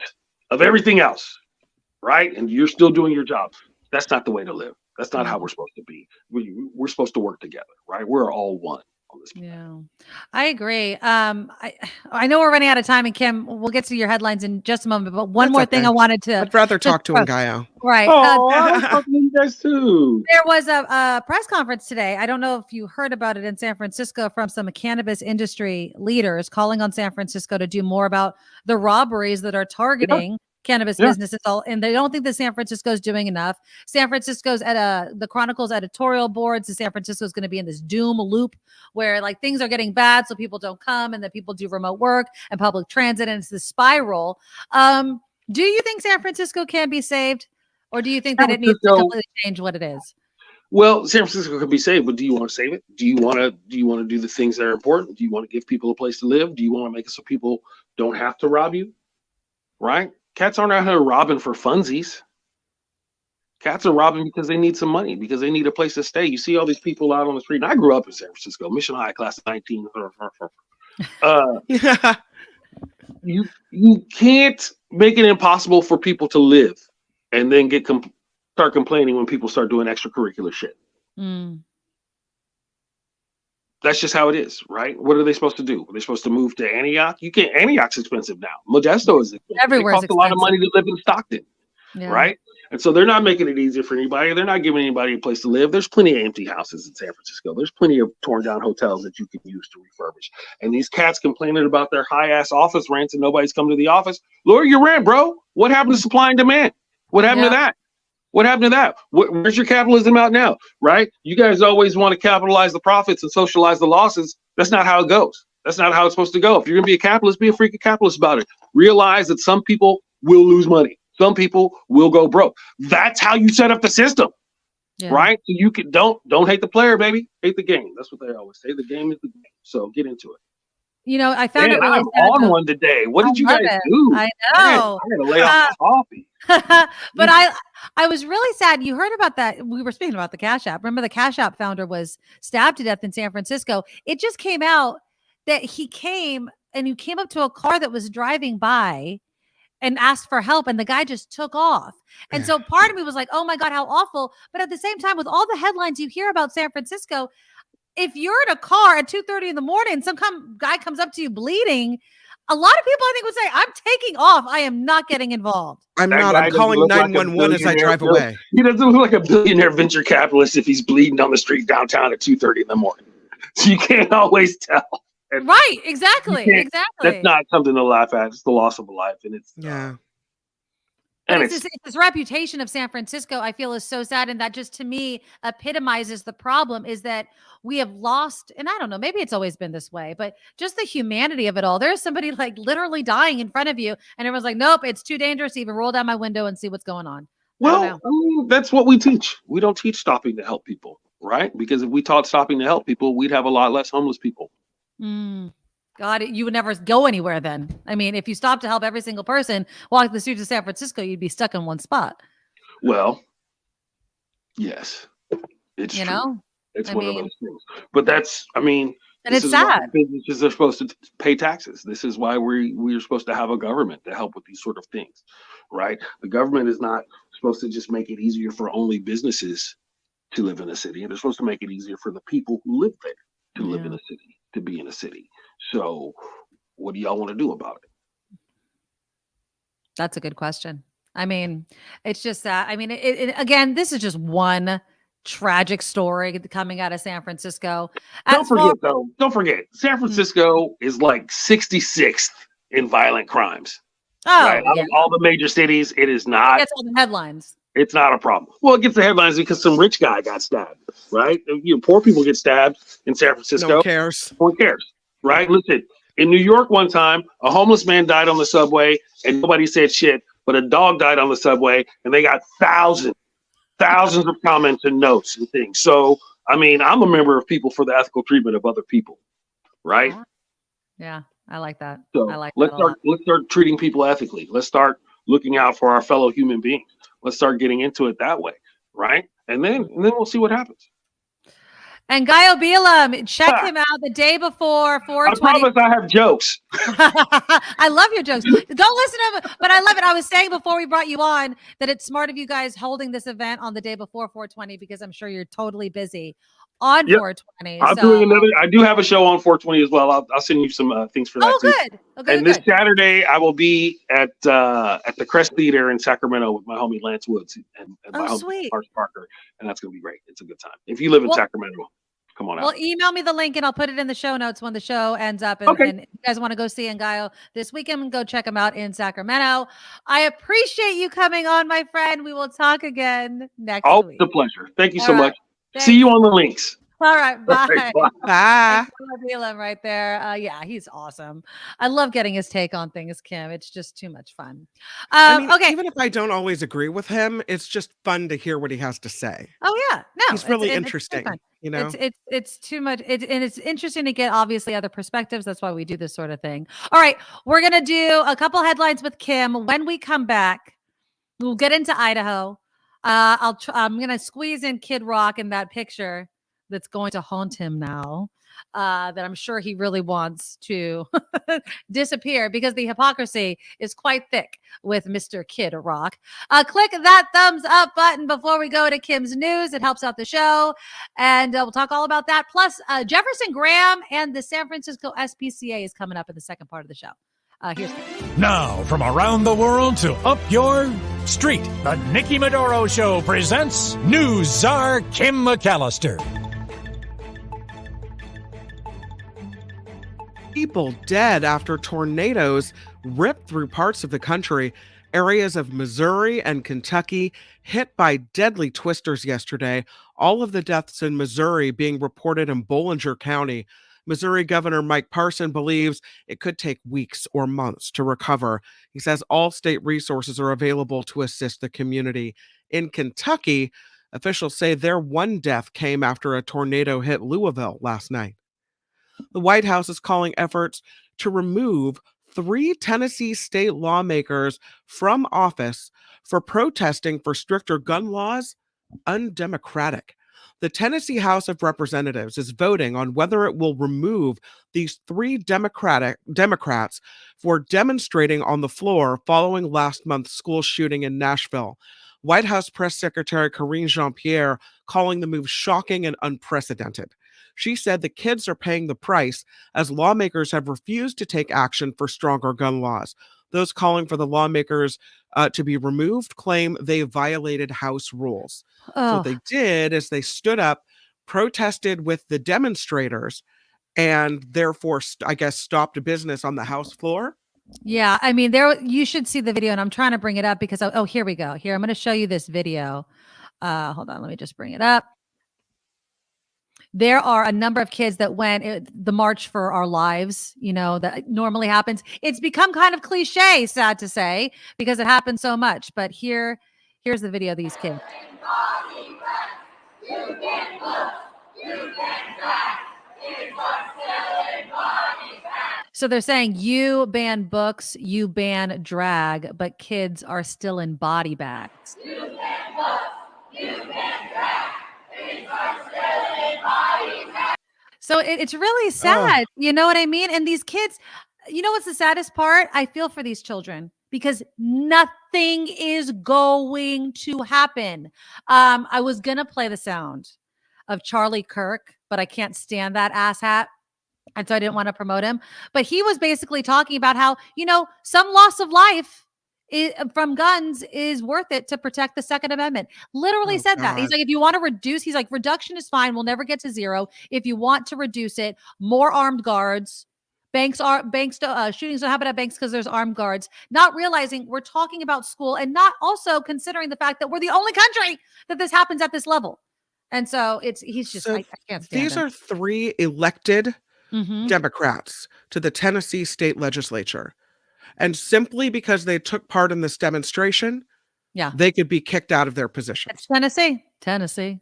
of everything else, right? And you're still doing your job. That's not the way to live. That's not how we're supposed to be. We're supposed to work together, right? We're all one. Yeah, I agree. I know we're running out of time, and Kim, we'll get to your headlines in just a moment. But one more thing I wanted to. I'd rather talk to Ngaio. Right. Oh, I'm talking to you guys too. There was a press conference today. I don't know if you heard about it in San Francisco from some cannabis industry leaders calling on San Francisco to do more about the robberies that are targeting cannabis businesses, and they don't think that San Francisco is doing enough. San Francisco's at the Chronicle's editorial board, so San Francisco is going to be in this doom loop where like things are getting bad, so people don't come, and then people do remote work and public transit, and it's the spiral. Do you think San Francisco can be saved, or do you think that it needs to completely change what it is? Well, San Francisco could be saved, but do you want to save it? Do you want to do the things that are important? Do you want to give people a place to live? Do you want to make it so people don't have to rob you? Right? Cats aren't out here robbing for funsies. Cats are robbing because they need some money, because they need a place to stay. You see all these people out on the street. And I grew up in San Francisco, Mission High, class of 19. You can't make it impossible for people to live and then start complaining when people start doing extracurricular shit. That's just how it is, right? What are they supposed to do? Are they supposed to move to Antioch? You can't. Antioch's expensive now. Modesto is expensive. Everywhere's it costs a lot of money to live in Stockton, right? And so they're not making it easier for anybody. They're not giving anybody a place to live. There's plenty of empty houses in San Francisco. There's plenty of torn down hotels that you can use to refurbish. And these cats complaining about their high ass office rents and nobody's coming to the office. Lower your rent, bro. What happened to supply and demand? What happened to that? What happened to that? Where's your capitalism out now, right? You guys always want to capitalize the profits and socialize the losses. That's not how it goes. That's not how it's supposed to go. If you're going to be a capitalist, be a freaking capitalist about it. Realize that some people will lose money. Some people will go broke. That's how you set up the system, right? So you can don't hate the player, baby. Hate the game. That's what they always say. The game is the game. So get into it. You know, I found it really I'm on one today. What did you guys do? I know. I had to lay off the coffee. But I was really sad. You heard about that. We were speaking about the Cash App. Remember the Cash App founder was stabbed to death in San Francisco. It just came out that he came up to a car that was driving by and asked for help, and the guy just took off. And so part of me was like, oh my God, how awful. But at the same time, with all the headlines you hear about San Francisco, if you're in a car at 2:30 in the morning, some guy comes up to you bleeding, a lot of people I think would say, I'm taking off. I am not getting involved. I'm calling 911 as I drive away. He doesn't look like a billionaire venture capitalist if he's bleeding on the street downtown at 2:30 in the morning. So you can't always tell. And right, exactly. That's not something to laugh at. It's the loss of a life. And it's And it's this reputation of San Francisco, I feel, is so sad. And that just, to me, epitomizes the problem, is that we have lost, and I don't know, maybe it's always been this way, but just the humanity of it all. There's somebody like literally dying in front of you, and everyone's like, nope, it's too dangerous to even roll down my window and see what's going on. Well, I mean, that's what we teach. We don't teach stopping to help people, right? Because if we taught stopping to help people, we'd have a lot less homeless people. God, you would never go anywhere then. I mean, if you stopped to help every single person walk the streets of San Francisco, you'd be stuck in one spot. Well, yes, it's you true. know, It's one of those things. But that's, I mean, and it's sad. Businesses are supposed to pay taxes. This is why we're supposed to have a government to help with these sort of things, right? The government is not supposed to just make it easier for only businesses to live in a city. They're supposed to make it easier for the people who live there to live in a city, to be in a city. So what do y'all want to do about it? That's a good question. I mean, it's just that, I mean, again, this is just one tragic story coming out of San Francisco. Don't forget, San Francisco is like 66th in violent crimes. Oh, right? Out of all the major cities, it is not. It gets all the headlines. It's not a problem. Well, it gets the headlines because some rich guy got stabbed, right? Poor people get stabbed in San Francisco. No one cares. No one cares, right? Listen, in New York one time, a homeless man died on the subway and nobody said shit, but a dog died on the subway and they got thousands of comments and notes and things. So, I mean, I'm a member of People for the Ethical Treatment of Other People, right? Yeah, I like that. So let's start treating people ethically. Let's start looking out for our fellow human beings. Let's start getting into it that way, right? And then we'll see what happens. And Ngaio Bealum, check him out the day before 420. I promise I have jokes. I love your jokes. Go listen to him. But I love it. I was saying before we brought you on that it's smart of you guys holding this event on the day before 420 because I'm sure you're totally busy on 420. I do have a show on 420 as well. I'll send you some things for that. Oh, good. Okay, and this Saturday, I will be at the Crest Theater in Sacramento with my homie Lance Woods and my homie Lars Parker, and that's gonna be great. It's a good time. If you live in Sacramento, come on out. Well, email me the link and I'll put it in the show notes when the show ends up. And if you guys want to go see Ngaio this weekend, go check him out in Sacramento. I appreciate you coming on, my friend. We will talk again next week. Always a pleasure. Thank you so much. See you on the links. All right, bye. Bye. Bealum right there. Yeah, he's awesome. I love getting his take on things, Kim. It's just too much fun. I mean, even if I don't always agree with him, it's just fun to hear what he has to say. Oh yeah, no, he's really interesting. You know, it's too much. And it's interesting to get obviously other perspectives. That's why we do this sort of thing. All right, we're gonna do a couple headlines with Kim. When we come back, we'll get into Idaho. I'm gonna squeeze in Kid Rock in that picture that's going to haunt him now, that I'm sure he really wants to disappear because the hypocrisy is quite thick with Mr. Kid Rock. Click that thumbs up button before we go to Kim's news. It helps out the show. And we'll talk all about that. Plus, Jefferson Graham and the San Francisco SPCA is coming up in the second part of the show. Here's Kim. Now, from around the world to up your street, the Nikki Medoro Show presents News Czar Kim McAllister. People dead after tornadoes ripped through parts of the country. Areas of Missouri and Kentucky hit by deadly twisters yesterday. All of the deaths in Missouri being reported in Bollinger County. Missouri Governor Mike Parson believes it could take weeks or months to recover. He says all state resources are available to assist the community. In Kentucky, officials say their one death came after a tornado hit Louisville last night. The White House is calling efforts to remove 3 Tennessee state lawmakers from office for protesting for stricter gun laws undemocratic. The Tennessee House of Representatives is voting on whether it will remove these 3 Democrats for demonstrating on the floor following last month's school shooting in Nashville. White House Press Secretary Karine Jean-Pierre calling the move shocking and unprecedented. She said the kids are paying the price as lawmakers have refused to take action for stronger gun laws. Those calling for the lawmakers to be removed claim they violated House rules. So what they did is they stood up, protested with the demonstrators, and therefore, I guess, stopped business on the House floor. Yeah, I mean, you should see the video, and I'm trying to bring it up because, here we go. Here, I'm going to show you this video. Hold on, let me just bring it up. There are a number of kids that went the March for Our Lives, that normally happens. It's become kind of cliche, sad to say, because it happens so much. But here Here's the video of these kids. So they're saying you ban books, you ban drag, but kids are still in body bags. You ban books, you ban drag, kids are still in body bags. So it's really sad. You know what I mean? And these kids, you know what's the saddest part? I feel for these children because nothing is going to happen. I was going to play the sound of Charlie Kirk, but I can't stand that asshat. And so I didn't want to promote him. But he was basically talking about how, some loss of life from guns is worth it to protect the Second Amendment. Literally said that. He's like, if you want to reduce, he's like, reduction is fine. We'll never get to zero. If you want to reduce it, more armed guards. Shootings don't happen at banks because there's armed guards. Not realizing we're talking about school and not also considering the fact that we're the only country that this happens at this level. And so I can't stand these him. are 3 elected Democrats to the Tennessee state legislature. And simply because they took part in this demonstration, they could be kicked out of their positions. It's Tennessee.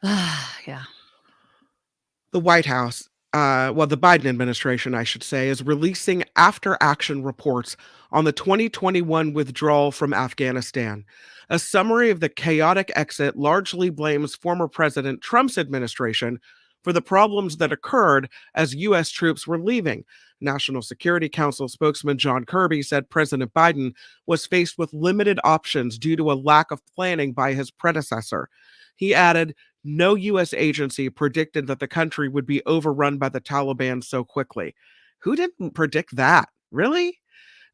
Yeah. The White House, the Biden administration, I should say, is releasing after-action reports on the 2021 withdrawal from Afghanistan. A summary of the chaotic exit largely blames former President Trump's administration for the problems that occurred as U.S. troops were leaving. National Security Council spokesman John Kirby said President Biden was faced with limited options due to a lack of planning by his predecessor. He added, no U.S. agency predicted that the country would be overrun by the Taliban so quickly. Who didn't predict that? Really?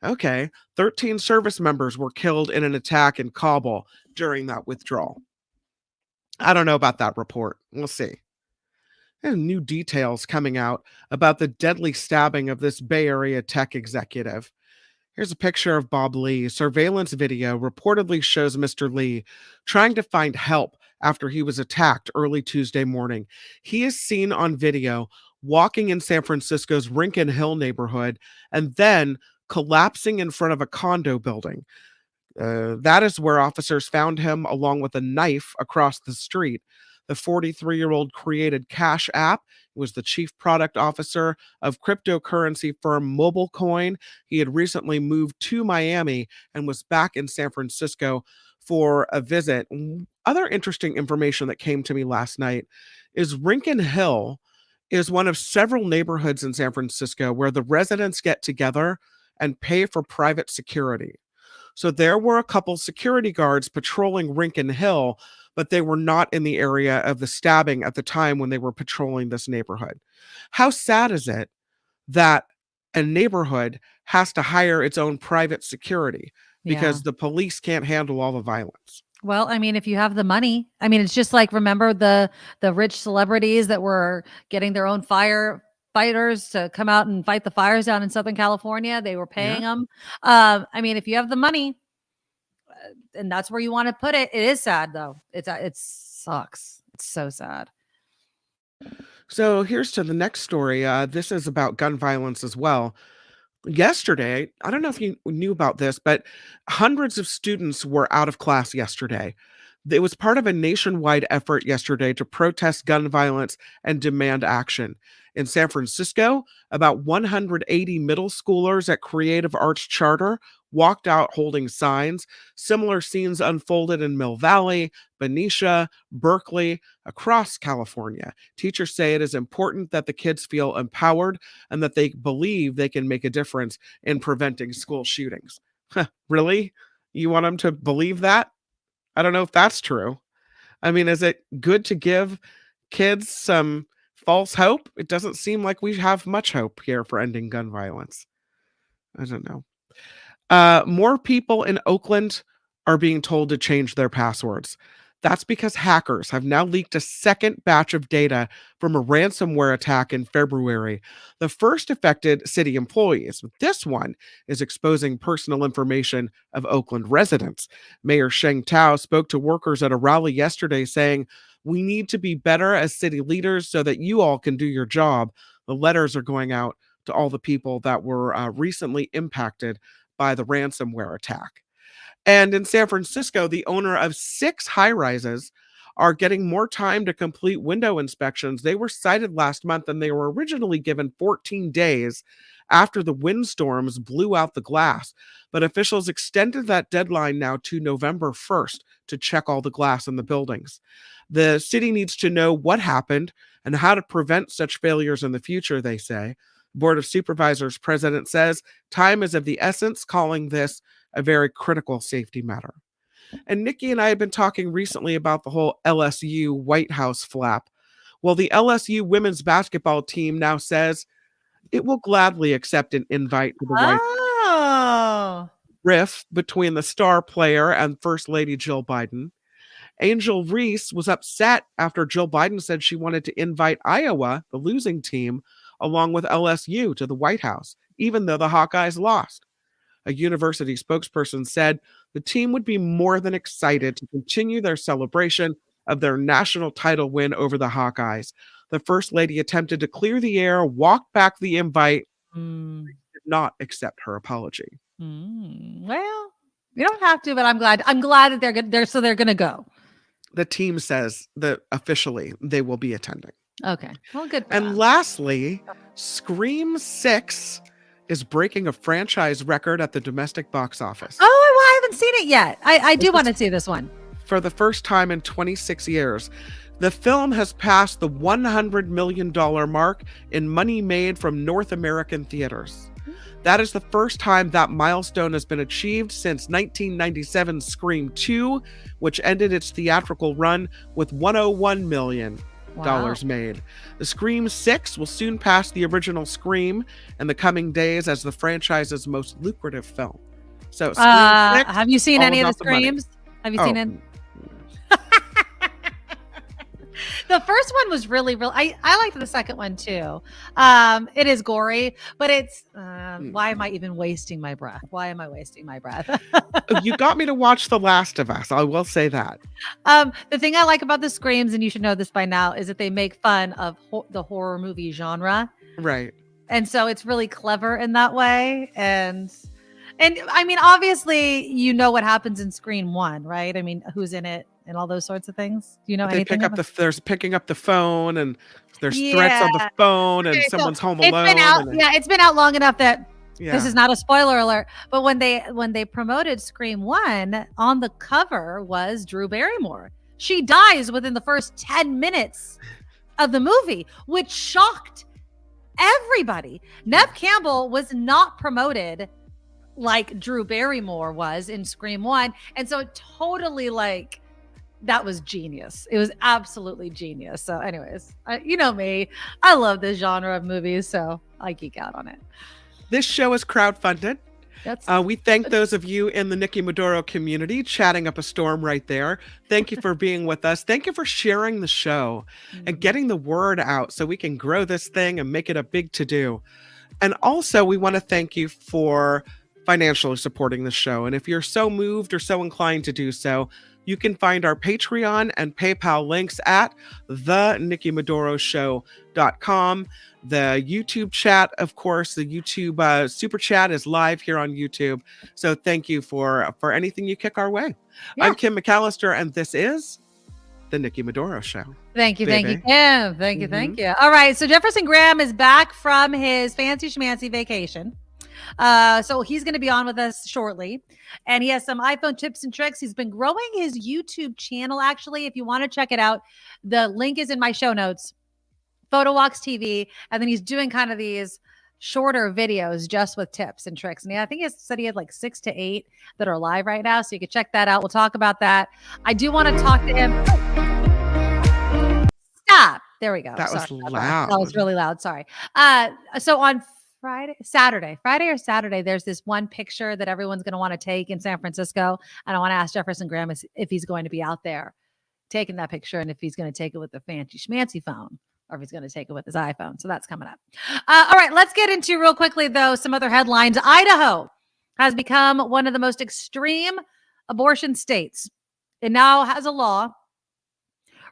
Okay. 13 service members were killed in an attack in Kabul during that withdrawal. I don't know about that report. We'll see. And new details coming out about the deadly stabbing of this Bay Area tech executive. Here's a picture of Bob Lee. Surveillance video reportedly shows Mr. Lee trying to find help after he was attacked early Tuesday morning. He is seen on video walking in San Francisco's Rincon Hill neighborhood and then collapsing in front of a condo building. That is where officers found him along with a knife across the street. The 43-year-old created Cash App. He was the chief product officer of cryptocurrency firm MobileCoin. He had recently moved to Miami and was back in San Francisco for a visit. Other interesting information that came to me last night is Rincon Hill is one of several neighborhoods in San Francisco where the residents get together and pay for private security. So there were a couple security guards patrolling Rincon Hill, but they were not in the area of the stabbing at the time when they were patrolling this neighborhood. How sad is it that a neighborhood has to hire its own private security because the police can't handle all the violence? Well, I mean, if you have the money, I mean, it's just like, remember the rich celebrities that were getting their own firefighters to come out and fight the fires down in Southern California. They were paying them. I mean, if you have the money, and that's where you want to put it. It is sad though. It sucks. It's so sad. So here's to the next story. This is about gun violence as well. Yesterday, I don't know if you knew about this, but hundreds of students were out of class yesterday. It was part of a nationwide effort yesterday to protest gun violence and demand action. In San Francisco, about 180 middle schoolers at Creative Arts Charter walked out holding signs. Similar scenes unfolded in Mill Valley, Benicia, Berkeley, across California. Teachers say it is important that the kids feel empowered and that they believe they can make a difference in preventing school shootings. Really? You want them to believe that? I don't know if that's true. I mean, is it good to give kids some false hope? It doesn't seem like we have much hope here for ending gun violence. I don't know. More people in Oakland are being told to change their passwords. That's because hackers have now leaked a second batch of data from a ransomware attack in February. The first affected city employees. This one is exposing personal information of Oakland residents. Mayor Sheng Tao spoke to workers at a rally yesterday saying, "We need to be better as city leaders so that you all can do your job." The letters are going out to all the people that were recently impacted by the ransomware attack. And in San Francisco, the owner of 6 high-rises are getting more time to complete window inspections. They were cited last month, and they were originally given 14 days after the windstorms blew out the glass. But officials extended that deadline now to November 1st to check all the glass in the buildings. The city needs to know what happened and how to prevent such failures in the future, they say. Board of Supervisors president says time is of the essence, calling this a very critical safety matter. And Nikki and I have been talking recently about the whole LSU White House flap. Well, the LSU women's basketball team now says it will gladly accept an invite to the White House. Rift between the star player and First Lady Jill Biden. Angel Reese was upset after Jill Biden said she wanted to invite Iowa, the losing team, along with LSU to the White House, even though the Hawkeyes lost. A university spokesperson said the team would be more than excited to continue their celebration of their national title win over the Hawkeyes. The First Lady attempted to clear the air, walked back the invite, did not accept her apology. Well, you don't have to, but I'm glad that they're good. They're going to go. The team says that officially they will be attending. Okay. Well, good. And lastly, Scream 6 is breaking a franchise record at the domestic box office. Oh, well, I haven't seen it yet. I do want to see this one. For the first time in 26 years, the film has passed the $100 million mark in money made from North American theaters. That is the first time that milestone has been achieved since 1997's Scream 2, which ended its theatrical run with $101 million made. The Scream 6 will soon pass the original Scream in the coming days as the franchise's most lucrative film. So, Scream 6, have you seen any of the Screams? Have you seen it? The first one was really I liked the second one too. It is gory, but it's why am I even wasting my breath? Why am I wasting my breath? You got me to watch The Last of Us. I will say that. The thing I like about the Screams, and you should know this by now, is that they make fun of the horror movie genre. Right. And so it's really clever in that way. And I mean, obviously, you know what happens in Scream 1, right? I mean, who's in it and all those sorts of things. Do you know anything? There's picking up the phone, and there's threats on the phone, and someone's home alone. It's been out long enough that this is not a spoiler alert. But when they promoted Scream 1, on the cover was Drew Barrymore. She dies within the first 10 minutes of the movie, which shocked everybody. Neve Campbell was not promoted like Drew Barrymore was in Scream 1. And so it totally that was genius. It was absolutely genius. So anyways, you know me, I love this genre of movies, so I geek out on it. This show is crowdfunded. We thank those of you in the Nikki Medoro community chatting up a storm right there. Thank you for being with us. Thank you for sharing the show and getting the word out so we can grow this thing and make it a big to-do. And also, we want to thank you for financially supporting the show. And if you're so moved or so inclined to do so, you can find our Patreon and PayPal links at thenikkimedoroshow.com. The YouTube chat, of course, the YouTube super chat is live here on YouTube. So thank you for anything you kick our way. Yeah. I'm Kim McAllister, and this is the Nikki Medoro Show. Thank you, Kim. Thank you. All right, so Jefferson Graham is back from his fancy schmancy vacation. So he's going to be on with us shortly, and he has some iPhone tips and tricks. He's been growing his YouTube channel. Actually, if you want to check it out, the link is in my show notes, Photo Walks TV. And then he's doing kind of these shorter videos just with tips and tricks. And I think he said he had 6 to 8 that are live right now. So you can check that out. We'll talk about that. I do want to talk to him. Stop. There we go. That was loud. That was really loud. Sorry. So on Friday or Saturday, there's this one picture that everyone's going to want to take in San Francisco. And I want to ask Jefferson Graham if he's going to be out there taking that picture, and if he's going to take it with the fancy schmancy phone, or if he's going to take it with his iPhone. So that's coming up. All right, let's get into real quickly, though, some other headlines. Idaho has become one of the most extreme abortion states. It now has a law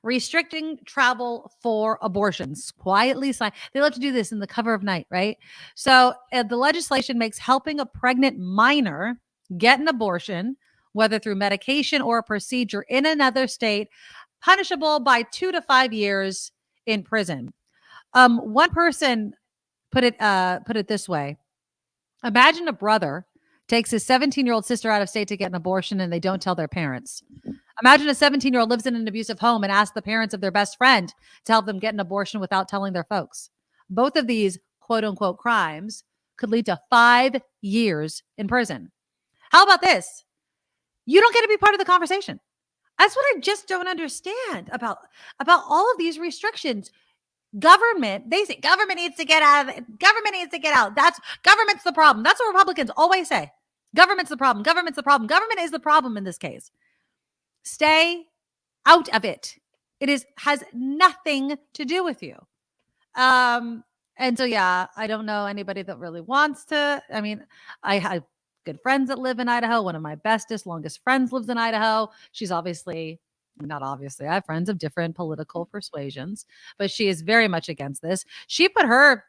restricting travel for abortions. Quietly signed. They love to do this in the cover of night, right? So the legislation makes helping a pregnant minor get an abortion whether through medication or a procedure in another state, punishable by 2 to 5 years in prison. One person put it this way. Imagine a brother takes his 17-year-old sister out of state to get an abortion and they don't tell their parents. Imagine a 17-year-old lives in an abusive home and asks the parents of their best friend to help them get an abortion without telling their folks. Both of these quote unquote crimes could lead to 5 years in prison. How about this? You don't get to be part of the conversation. That's what I just don't understand about all of these restrictions. Government, they say government needs to get out of it. Government needs to get out. Government's the problem. That's what Republicans always say. Government's the problem. Government's the problem. Government is the problem in this case. Stay out of it. It has nothing to do with you. And so, yeah, I don't know anybody that really wants to. I mean, I have good friends that live in Idaho. One of my bestest, longest friends lives in Idaho. She's not obviously, I have friends of different political persuasions, but she is very much against this. She put her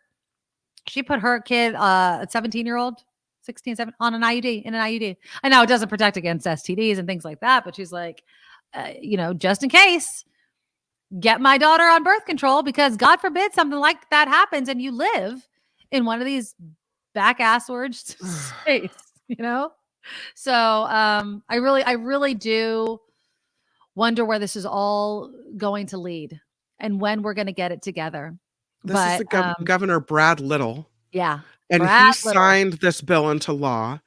kid, a 17-year-old, 16, 17, on an IUD, I know it doesn't protect against STDs and things like that, but she's like, just in case, get my daughter on birth control, because God forbid something like that happens and you live in one of these back-assward states, So I really do wonder where this is all going to lead and when we're going to get it together. This is the Governor Brad Little. Yeah. And he signed this bill into law,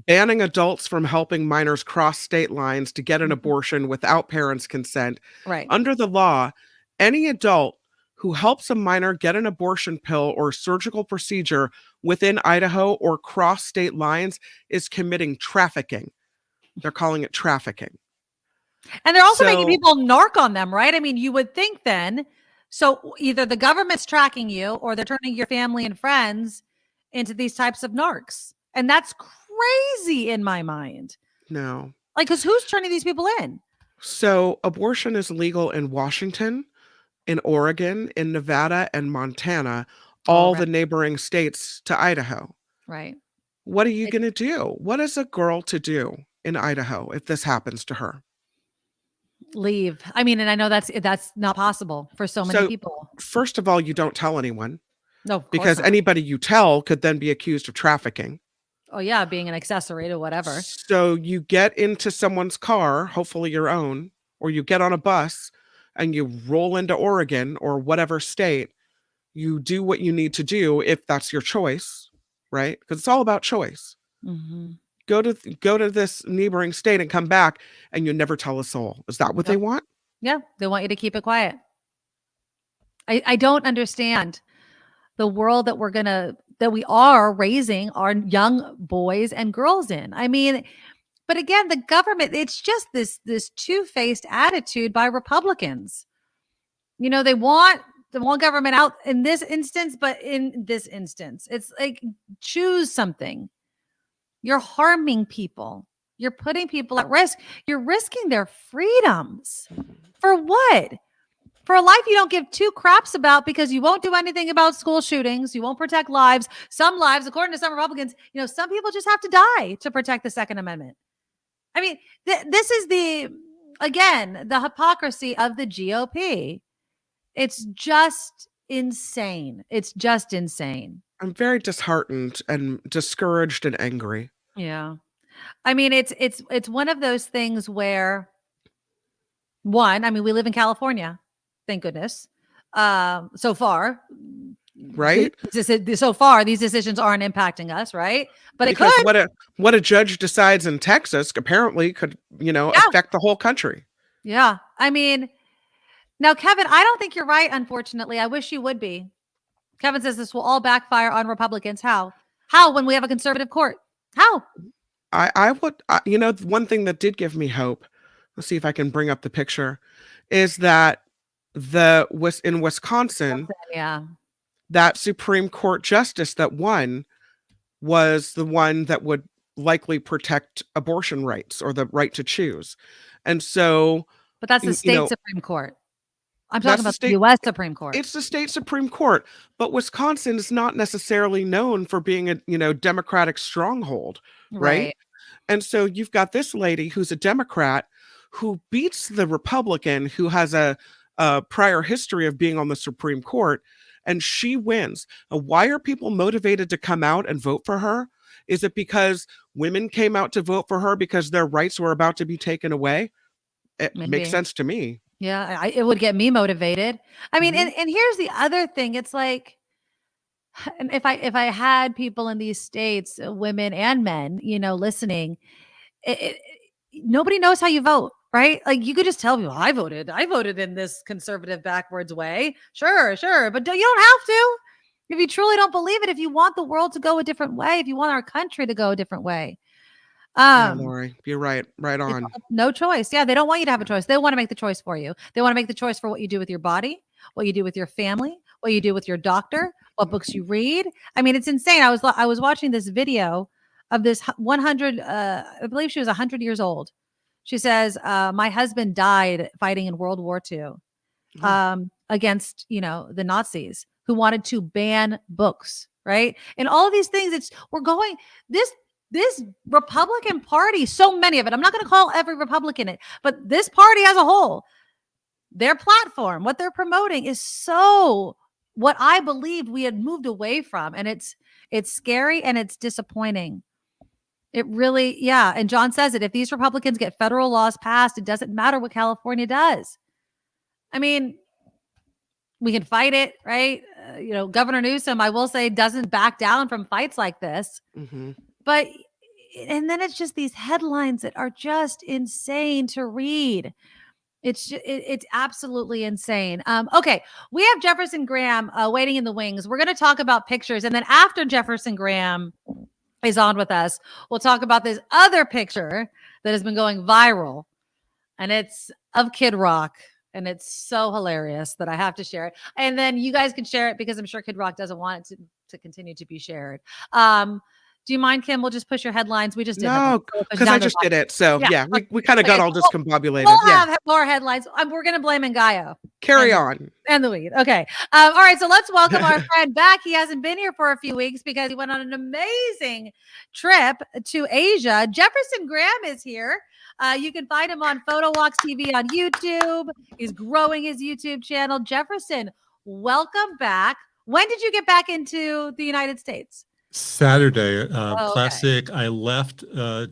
banning adults from helping minors cross state lines to get an abortion without parents' consent. Right. Under the law, any adult who helps a minor get an abortion pill or surgical procedure within Idaho or cross state lines is committing trafficking. They're calling it trafficking. And they're also making people narc on them, right? I mean, you would think then, so either the government's tracking you or they're turning your family and friends into these types of narcs. And that's crazy in my mind. No. Like, because who's turning these people in? So abortion is legal in Washington, in Oregon, in Nevada, and Montana, all the neighboring states to Idaho. Right. What are you going to do? What is a girl to do in Idaho if this happens to her? Leave. I mean, and I know that's not possible for so many people. First of all, you don't tell anyone. No, because anybody you tell could then be accused of trafficking. Oh yeah, being an accessory to whatever. So you get into someone's car, hopefully your own, or you get on a bus and you roll into Oregon or whatever state. You do what you need to do if that's your choice, right? Because it's all about choice. Mm-hmm. Go to this neighboring state and come back, and you never tell a soul. Is that what they want? Yeah, they want you to keep it quiet. I don't understand the world that we are raising our young boys and girls in. I mean, but again, the government, it's just this two-faced attitude by Republicans. They want government out in this instance, but in this instance, it's like, choose something. You're harming people. You're putting people at risk. You're risking their freedoms. For what? For a life you don't give two craps about, because you won't do anything about school shootings. You won't protect lives. Some lives, according to some Republicans, some people just have to die to protect the Second Amendment. I mean, this is the hypocrisy of the GOP. It's just insane. It's just insane. I'm very disheartened and discouraged and angry. Yeah. I mean, it's one of those things where, we live in California, thank goodness. So far, right? So far, these decisions aren't impacting us, right? But because it could. What a judge decides in Texas apparently could, affect the whole country. Yeah. I mean, now, Kevin, I don't think you're right, unfortunately. I wish you would be. Kevin says this will all backfire on Republicans. How when we have a conservative court? How? I would, one thing that did give me hope, let's see if I can bring up the picture, is that in Wisconsin, that Supreme Court justice that won was the one that would likely protect abortion rights or the right to choose. And so, but that's the state Supreme Court. I'm talking about the U.S. Supreme Court. It's the state Supreme Court, but Wisconsin is not necessarily known for being a Democratic stronghold, right? And so you've got this lady who's a Democrat who beats the Republican who has a prior history of being on the Supreme Court, and she wins. Why are people motivated to come out and vote for her? Is it because women came out to vote for her because their rights were about to be taken away? It makes sense to me. Yeah, it would get me motivated. I mean, and here's the other thing. It's like, and if I had people in these states, women and men, listening, nobody knows how you vote, right? Like you could just tell people, I voted in this conservative backwards way. Sure. But you don't have to. If you truly don't believe it, if you want the world to go a different way, if you want our country to go a different way. Yeah, Lori, you're right on. No choice. Yeah, they don't want you to have a choice. They want to make the choice for you. They want to make the choice for what you do with your body, what you do with your family, what you do with your doctor, what books you read. I mean, it's insane. I was watching this video of this 100. I believe she was 100 years old. She says, "My husband died fighting in World War II against the Nazis who wanted to ban books." Right, and all of these things. We're going this Republican Party, so many of it, I'm not going to call every Republican it, but this party as a whole, their platform, what they're promoting is so what I believed we had moved away from. And it's scary and it's disappointing. It really, yeah. And John says it, if these Republicans get federal laws passed, it doesn't matter what California does. I mean, we can fight it, right? Governor Newsom, I will say, doesn't back down from fights like this. But, and then it's just these headlines that are just insane to read. It's absolutely insane. Okay, we have Jefferson Graham waiting in the wings. We're going to talk about pictures. And then after Jefferson Graham is on with us, we'll talk about this other picture that has been going viral. And it's of Kid Rock. And it's so hilarious that I have to share it. And then you guys can share it because I'm sure Kid Rock doesn't want it to continue to be shared. Do you mind, Kim? We'll just push your headlines. We just did. No, because I just did it. So yeah, we kind of got all discombobulated. We'll have more headlines. We're going to blame Ngaio. Carry on. And the weed. Okay. All right. So let's welcome our friend back. He hasn't been here for a few weeks because he went on an amazing trip to Asia. Jefferson Graham is here. You can find him on Photo Walks TV on YouTube. He's growing his YouTube channel. Jefferson, welcome back. When did you get back into the United States? Saturday, classic. I left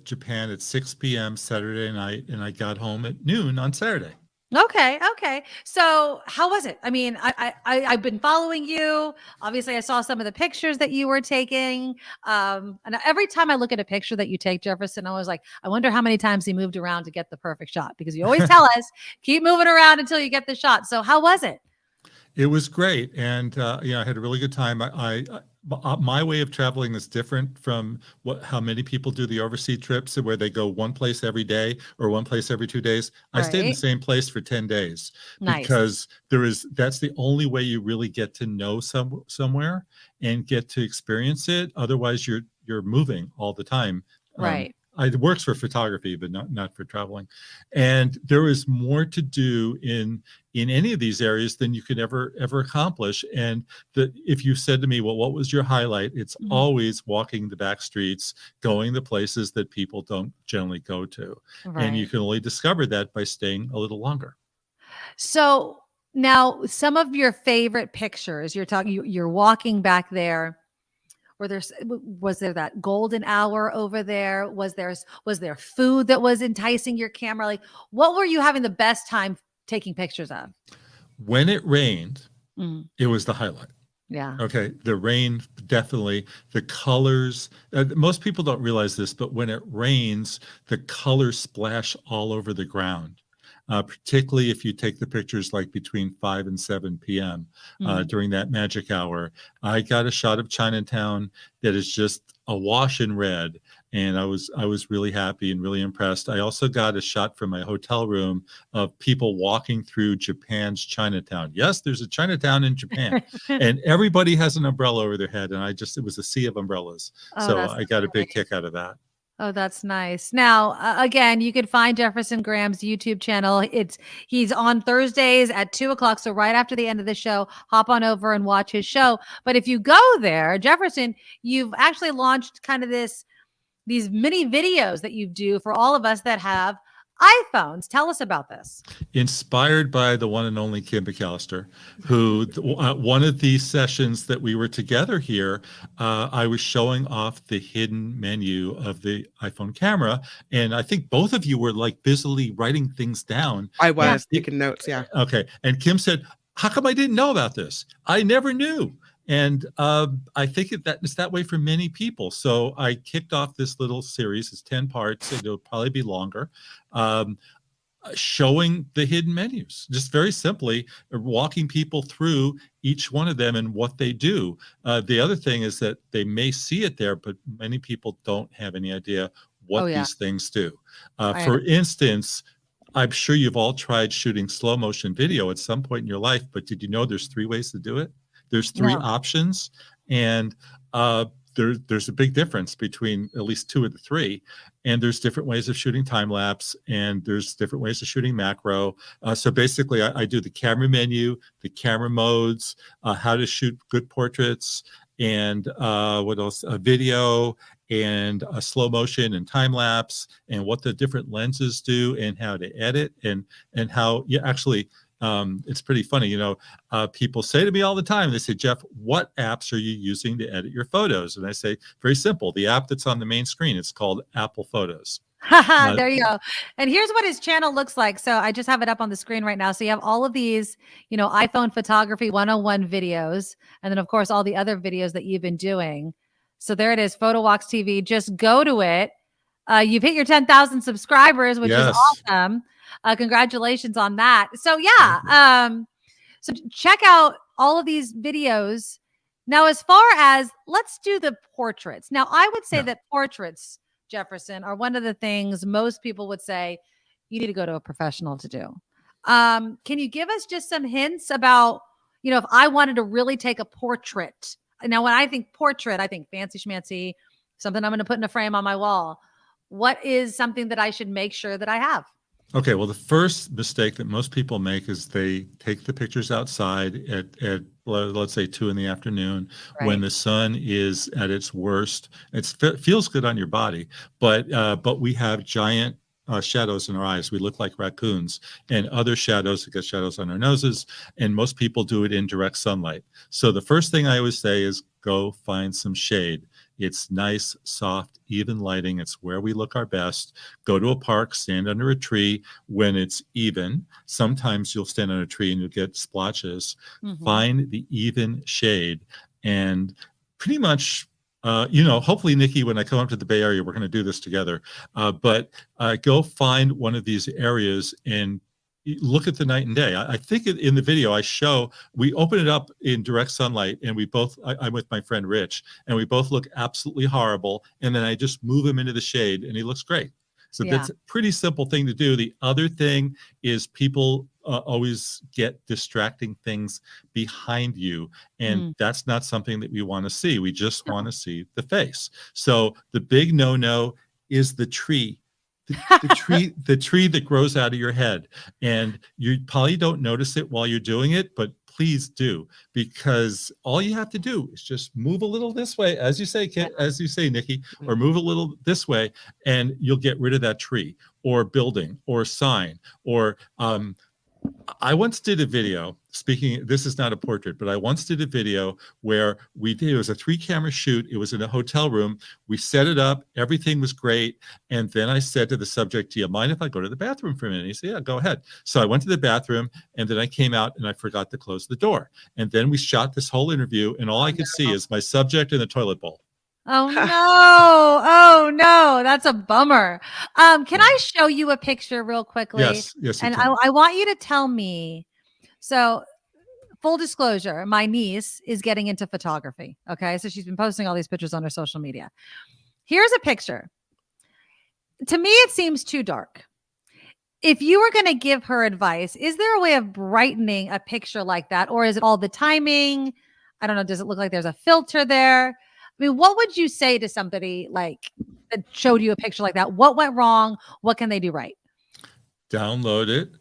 Japan at 6 p.m. Saturday night, and I got home at noon on Saturday. Okay. So how was it? I mean, I've been following you. Obviously, I saw some of the pictures that you were taking. And every time I look at a picture that you take, Jefferson, I was like, I wonder how many times he moved around to get the perfect shot, because you always tell us, keep moving around until you get the shot. So how was it? It was great. And, I had a really good time. My way of traveling is different from how many people do the overseas trips, where they go one place every day or one place every 2 days. I stayed in the same place for 10 days because that's the only way you really get to know somewhere and get to experience it. Otherwise, you're moving all the time. Right. It works for photography, but not for traveling. And there is more to do in any of these areas than you could ever accomplish. And if you said to me, well, what was your highlight? It's always walking the back streets, going the places that people don't generally go to. Right. And you can only discover that by staying a little longer. So now some of your favorite pictures, you're walking back there. Was there that golden hour over there? Was there food that was enticing your camera? Like, what were you having the best time taking pictures of? When it rained, it was the highlight. Yeah. Okay. The rain, definitely. The colors, most people don't realize this, but when it rains, the colors splash all over the ground. Particularly if you take the pictures like between 5 and 7 p.m. During that magic hour. I got a shot of Chinatown that is just awash in red, and I was really happy and really impressed. I also got a shot from my hotel room of people walking through Japan's Chinatown. Yes, there's a Chinatown in Japan, and everybody has an umbrella over their head, and it was a sea of umbrellas. So I got a big kick out of that. Oh, that's nice. Now, again, you can find Jefferson Graham's YouTube channel. He's on Thursdays at 2:00. So right after the end of the show, hop on over and watch his show. But if you go there, Jefferson, you've actually launched kind of this these mini videos that you do for all of us that have iPhones. Tell us about this. Inspired by the one and only Kim McAllister, who one of these sessions that we were together here, I was showing off the hidden menu of the iPhone camera, and I think both of you were like busily writing things down. I was taking notes. Yeah. Okay. And Kim said, "How come I didn't know about this? I never knew." And I think it's that way for many people. So I kicked off this little series. It's 10 parts. It'll probably be longer. Showing the hidden menus, just very simply walking people through each one of them and what they do. The other thing is that they may see it there, but many people don't have any idea what these things do. For instance, I'm sure you've all tried shooting slow motion video at some point in your life, but did you know there's 3 ways to do it? There's 3 options, and there's a big difference between at least 2 of the 3. And there's different ways of shooting time lapse, and there's different ways of shooting macro. So basically, I do the camera menu, the camera modes, how to shoot good portraits, and what else? A video, and a slow motion and time lapse, and what the different lenses do, and how to edit, and how you actually. It's pretty funny, people say to me all the time, they say, "Jeff, what apps are you using to edit your photos?" And I say, very simple, the app that's on the main screen, it's called Apple Photos. There you go. And here's what his channel looks like. So I just have it up on the screen right now. So you have all of these, iPhone photography 101 videos. And then of course, all the other videos that you've been doing. So there it is, Photo Walks TV. Just go to it. You've hit your 10,000 subscribers, which is awesome. Congratulations on that. So so check out all of these videos. Now, as far as let's do the portraits. Now, I would say that portraits, Jefferson, are one of the things most people would say you need to go to a professional to do. Can you give us just some hints about, if I wanted to really take a portrait? Now, when I think portrait, I think fancy schmancy, something I'm going to put in a frame on my wall. What is something that I should make sure that I have? Okay, well, the first mistake that most people make is they take the pictures outside at let's say 2 p.m. when the sun is at its worst. It feels good on your body, but we have giant shadows in our eyes. We look like raccoons, and other shadows, we get shadows on our noses, and most people do it in direct sunlight. So the first thing I always say is go find some shade. It's nice, soft, even lighting. It's where we look our best. Go to a park, stand under a tree when it's even. Sometimes you'll stand on a tree and you'll get splotches. Find the even shade, and pretty much, hopefully, Nikki, when I come up to the Bay Area, we're going to do this together. But go find one of these areas and look at the night and day. I think in the video I show, we open it up in direct sunlight, and I'm with my friend Rich, and we both look absolutely horrible. And then I just move him into the shade and he looks great. So that's a pretty simple thing to do. The other thing is people always get distracting things behind you. And that's not something that we want to see. We just want to see the face. So the big no-no is the tree. The tree that grows out of your head, and you probably don't notice it while you're doing it, but please do, because all you have to do is just move a little this way, as you say, Nikki, or move a little this way, and you'll get rid of that tree or building or sign. Or I once did a video, this is not a portrait, but I once did a video where it was a 3-camera shoot. It was in a hotel room. We set it up. Everything was great. And then I said to the subject, "Do you mind if I go to the bathroom for a minute?" He said, "Yeah, go ahead." So I went to the bathroom, and then I came out and I forgot to close the door. And then we shot this whole interview, and all I could see is my subject in the toilet bowl. Oh no. Oh no. That's a bummer. Can I show you a picture real quickly? Yes. And I want you to tell me. So full disclosure, my niece is getting into photography. Okay. So she's been posting all these pictures on her social media. Here's a picture. To me, it seems too dark. If you were going to give her advice, is there a way of brightening a picture like that? Or is it all the timing? I don't know. Does it look like there's a filter there? I mean, what would you say to somebody like that showed you a picture like that? What went wrong? What can they do right? Download it,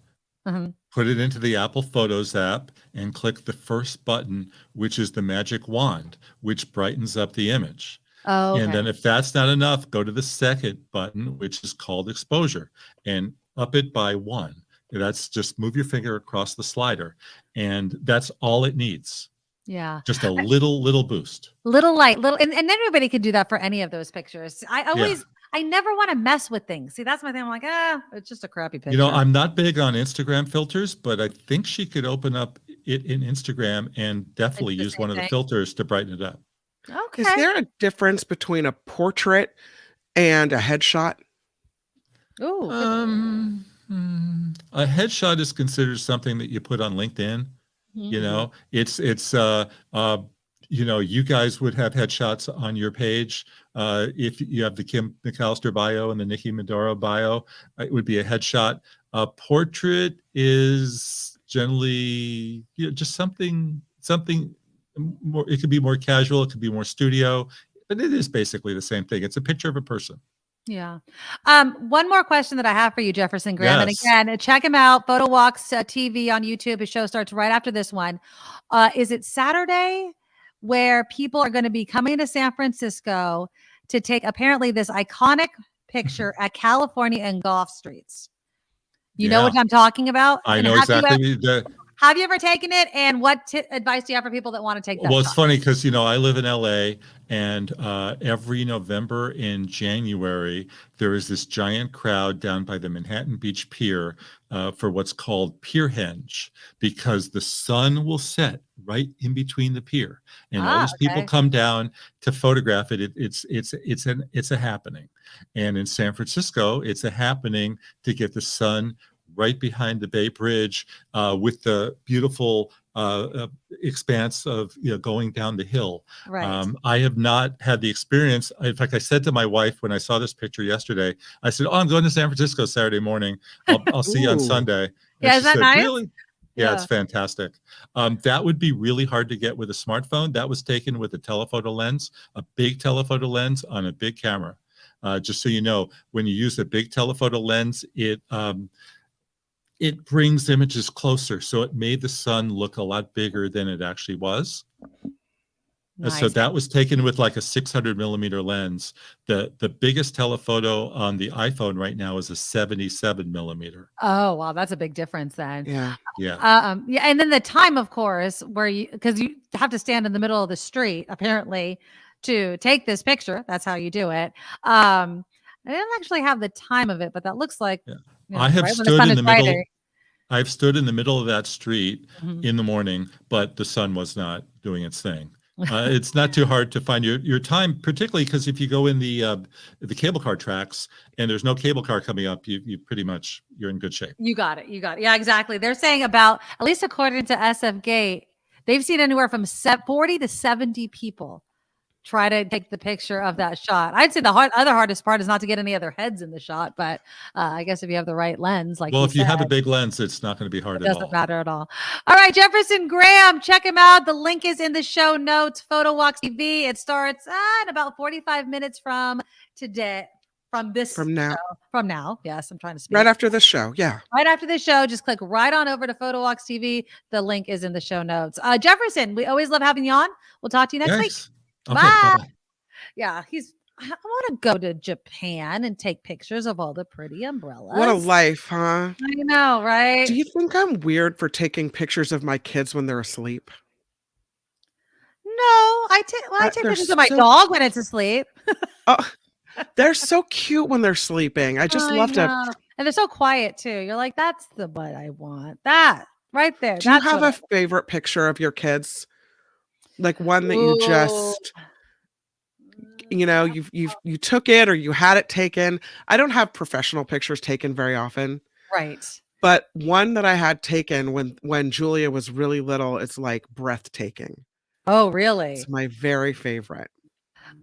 put it into the Apple Photos app, and click the first button, which is the magic wand, which brightens up the image. Oh, And okay. then if that's not enough, go to the second button, which is called exposure, and up it by 1. That's just move your finger across the slider, and that's all it needs. Yeah. Just a little boost. Little light, little, and everybody can do that for any of those pictures. Yeah. I never want to mess with things. See, that's my thing. I'm like, it's just a crappy picture. You know, I'm not big on Instagram filters, but I think she could open up it in Instagram and definitely use one of the filters to brighten it up. Okay. Is there a difference between a portrait and a headshot? Ooh. A headshot is considered something that you put on LinkedIn. You know, it's you know, you guys would have headshots on your page. If you have the Kim McAllister bio and the Nikki Medoro bio, it would be a headshot. A portrait is generally, you know, just something more. It could be more casual. It could be more studio, but it is basically the same thing. It's a picture of a person. Yeah. One more question that I have for you, Jefferson Graham. Yes. And again, check him out. Photo Walks TV on YouTube. His show starts right after this one. Is it Saturday where people are going to be coming to San Francisco to take apparently this iconic picture at California and Gulf Streets? You know what I'm talking about? I know exactly. Have you ever taken it? And what advice do you have for people that want to take that? Well, it's funny because, you know, I live in LA, and every November and January, there is this giant crowd down by the Manhattan Beach Pier for what's called Pier Henge, because the sun will set right in between the pier, and all these people come down to photograph it. It's a happening. And in San Francisco, it's a happening to get the sun right behind the Bay Bridge with the beautiful expanse of, you know, going down the hill. Right. I have not had the experience. In fact, I said to my wife when I saw this picture yesterday, I said, "Oh, I'm going to San Francisco Saturday morning. I'll see you on Sunday." And yeah, is that said, nice? Really? Yeah, it's fantastic. That would be really hard to get with a smartphone. That was taken with a telephoto lens, a big telephoto lens on a big camera. Just so you know, when you use a big telephoto lens, it brings images closer. So it made the sun look a lot bigger than it actually was. Nice. So that was taken with like a 600 millimeter lens. The biggest telephoto on the iPhone right now is a 77 millimeter. Oh, wow. That's a big difference then. Yeah. Yeah. And then the time, of course, because you have to stand in the middle of the street, apparently, to take this picture. That's how you do it. I didn't actually have the time of it, but that looks like, you know, I have right stood in the middle. I've stood in the middle of that street in the morning, but the sun was not doing its thing. It's not too hard to find your time, particularly because if you go in the cable car tracks and there's no cable car coming up, you're in good shape. You got it. Yeah, exactly. They're saying about, at least according to SF Gate, they've seen anywhere from 40 to 70 people try to take the picture of that shot. I'd say the other hardest part is not to get any other heads in the shot, but I guess if you have the right lens, like if you have a big lens, it's not going to be hard at all. It doesn't matter at all. All right, Jefferson Graham, check him out. The link is in the show notes. Photo Walks TV. It starts in about 45 minutes from today. From now. Yes, I'm trying to speak. Right after the show. Yeah. Right after the show, just click right on over to Photo Walks TV. The link is in the show notes. Jefferson, we always love having you on. We'll talk to you next week. Okay, bye. Bye-bye. Yeah, I want to go to Japan and take pictures of all the pretty umbrellas. What a life, huh? I know, right? Do you think I'm weird for taking pictures of my kids when they're asleep? No, I take pictures of my dog when it's asleep. They're so cute when they're sleeping. I just love to. And they're so quiet too. You're like, that's the what I want. That right there. Do you have a favorite picture of your kids? Like one that you just, you know, you took it or you had it taken. I don't have professional pictures taken very often. Right. But one that I had taken when Julia was really little, it's like breathtaking. Oh, really? It's my very favorite.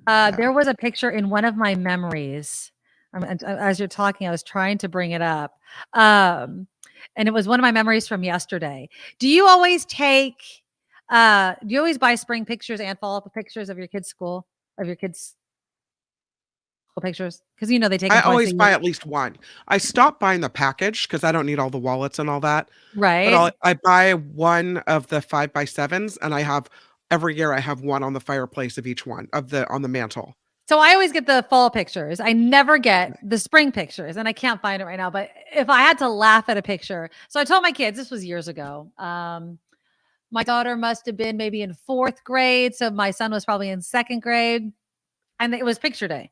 There was a picture in one of my memories. As you're talking, I was trying to bring it up. And it was one of my memories from yesterday. Do you always buy spring pictures and fall pictures of your kids' school, pictures? Because you know they take. I always buy at least one. I stopped buying the package because I don't need all the wallets and all that. Right. But I buy one of the 5x7s, and every year I have one on the fireplace of each one on the mantle. So I always get the fall pictures. I never get the spring pictures, and I can't find it right now. But if I had to laugh at a picture, so I told my kids, this was years ago. My daughter must have been maybe in 4th grade. So my son was probably in 2nd grade. And it was picture day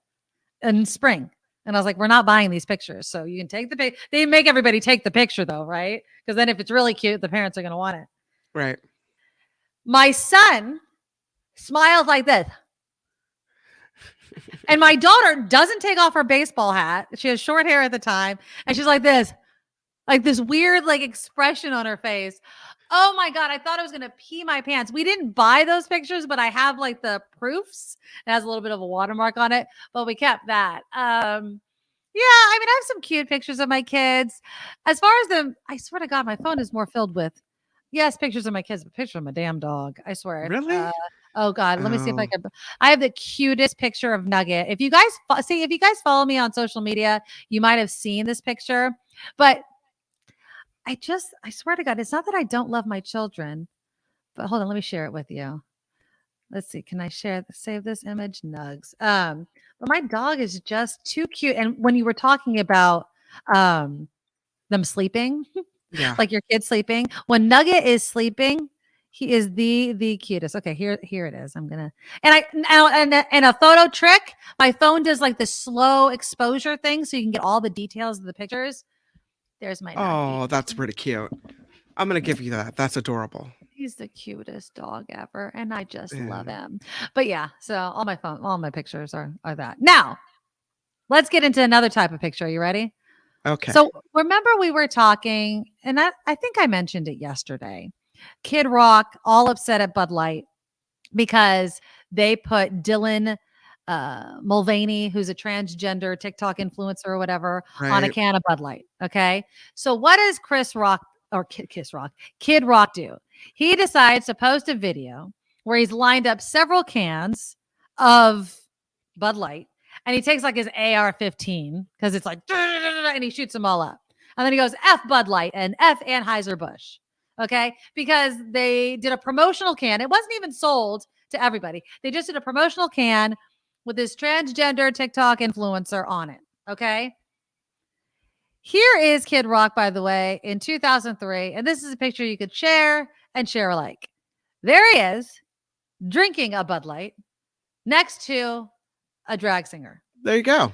in spring. And I was like, we're not buying these pictures. So you can take the picture. They make everybody take the picture though, right? Because then if it's really cute, the parents are going to want it. Right. My son smiles like this. And my daughter doesn't take off her baseball hat. She has short hair at the time. And she's like this weird expression on her face. Oh my God, I thought I was going to pee my pants. We didn't buy those pictures, but I have the proofs. It has a little bit of a watermark on it, but we kept that. Yeah, I mean, I have some cute pictures of my kids. As far as I swear to God, my phone is more filled with, yes, pictures of my kids, but pictures of my damn dog. I swear. Really? Oh God, let me see if I can. I have the cutest picture of Nugget. If you guys follow me on social media, you might have seen this picture, but I swear to God, it's not that I don't love my children, but hold on, let me share it with you. Let's see. Can I save this image? Nugs. But my dog is just too cute. And when you were talking about them sleeping, Yeah. like your kid sleeping, when Nugget is sleeping, he is the cutest. Okay, here it is. I'm gonna and a photo trick. My phone does the slow exposure thing, so you can get all the details of the pictures. There's my Nugget. That's pretty cute. I'm going to give you that. That's adorable. He's the cutest dog ever. And I just love him. But yeah, so all my pictures are that. Now, let's get into another type of picture. Are you ready? Okay. So remember we were talking, and I think I mentioned it yesterday. Kid Rock all upset at Bud Light because they put Dylan Mulvaney, who's a transgender TikTok influencer or whatever, on a can of Bud Light. Okay. So what does Kid Rock do? He decides to post a video where he's lined up several cans of Bud Light and he takes his AR-15 because it's and he shoots them all up. And then he goes F Bud Light and F Anheuser-Busch. Okay. Because they did a promotional can. It wasn't even sold to everybody. They just did a promotional can with this transgender TikTok influencer on it. Okay. Here is Kid Rock, by the way, in 2003. And this is a picture you could share and share alike. There he is drinking a Bud Light next to a drag singer. There you go.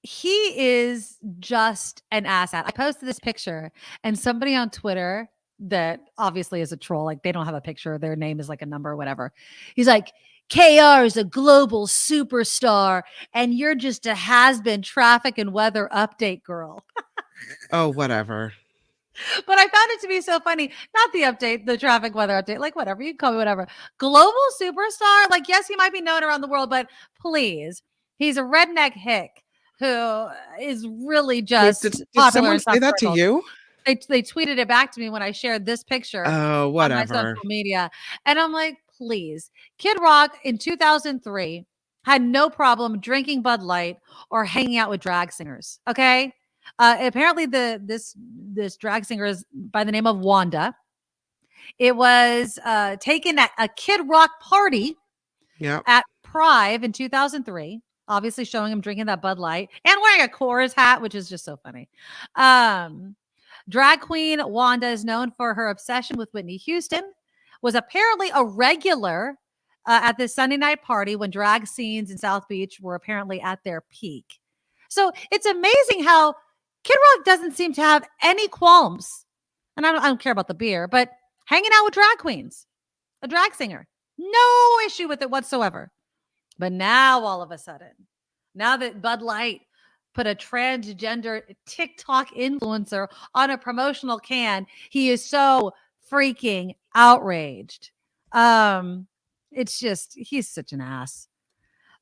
He is just an asshat. I posted this picture and somebody on Twitter that obviously is a troll, they don't have a picture. Their name is a number or whatever. He's like, KR is a global superstar, and you're just a has-been traffic and weather update girl. Oh, whatever. But I found it to be so funny. Not the update, the traffic weather update, whatever. You can call me whatever. Global superstar? Yes, he might be known around the world, but please, he's a redneck hick who is really just Did popular. Someone say that to you? They tweeted it back to me when I shared this picture on my social media. And I'm like, please. Kid Rock in 2003 had no problem drinking Bud Light or hanging out with drag singers. Okay. Apparently this drag singer is by the name of Wanda. It was taken at a Kid Rock party at Prive in 2003. Obviously showing him drinking that Bud Light and wearing a Coors hat, which is just so funny. Drag queen Wanda is known for her obsession with Whitney Houston, was apparently a regular at this Sunday night party when drag scenes in South Beach were apparently at their peak. So it's amazing how Kid Rock doesn't seem to have any qualms. And I don't care about the beer, but hanging out with drag queens, a drag singer, no issue with it whatsoever. But now all of a sudden, now that Bud Light put a transgender TikTok influencer on a promotional can, he is so freaking outraged. It's just, he's such an ass.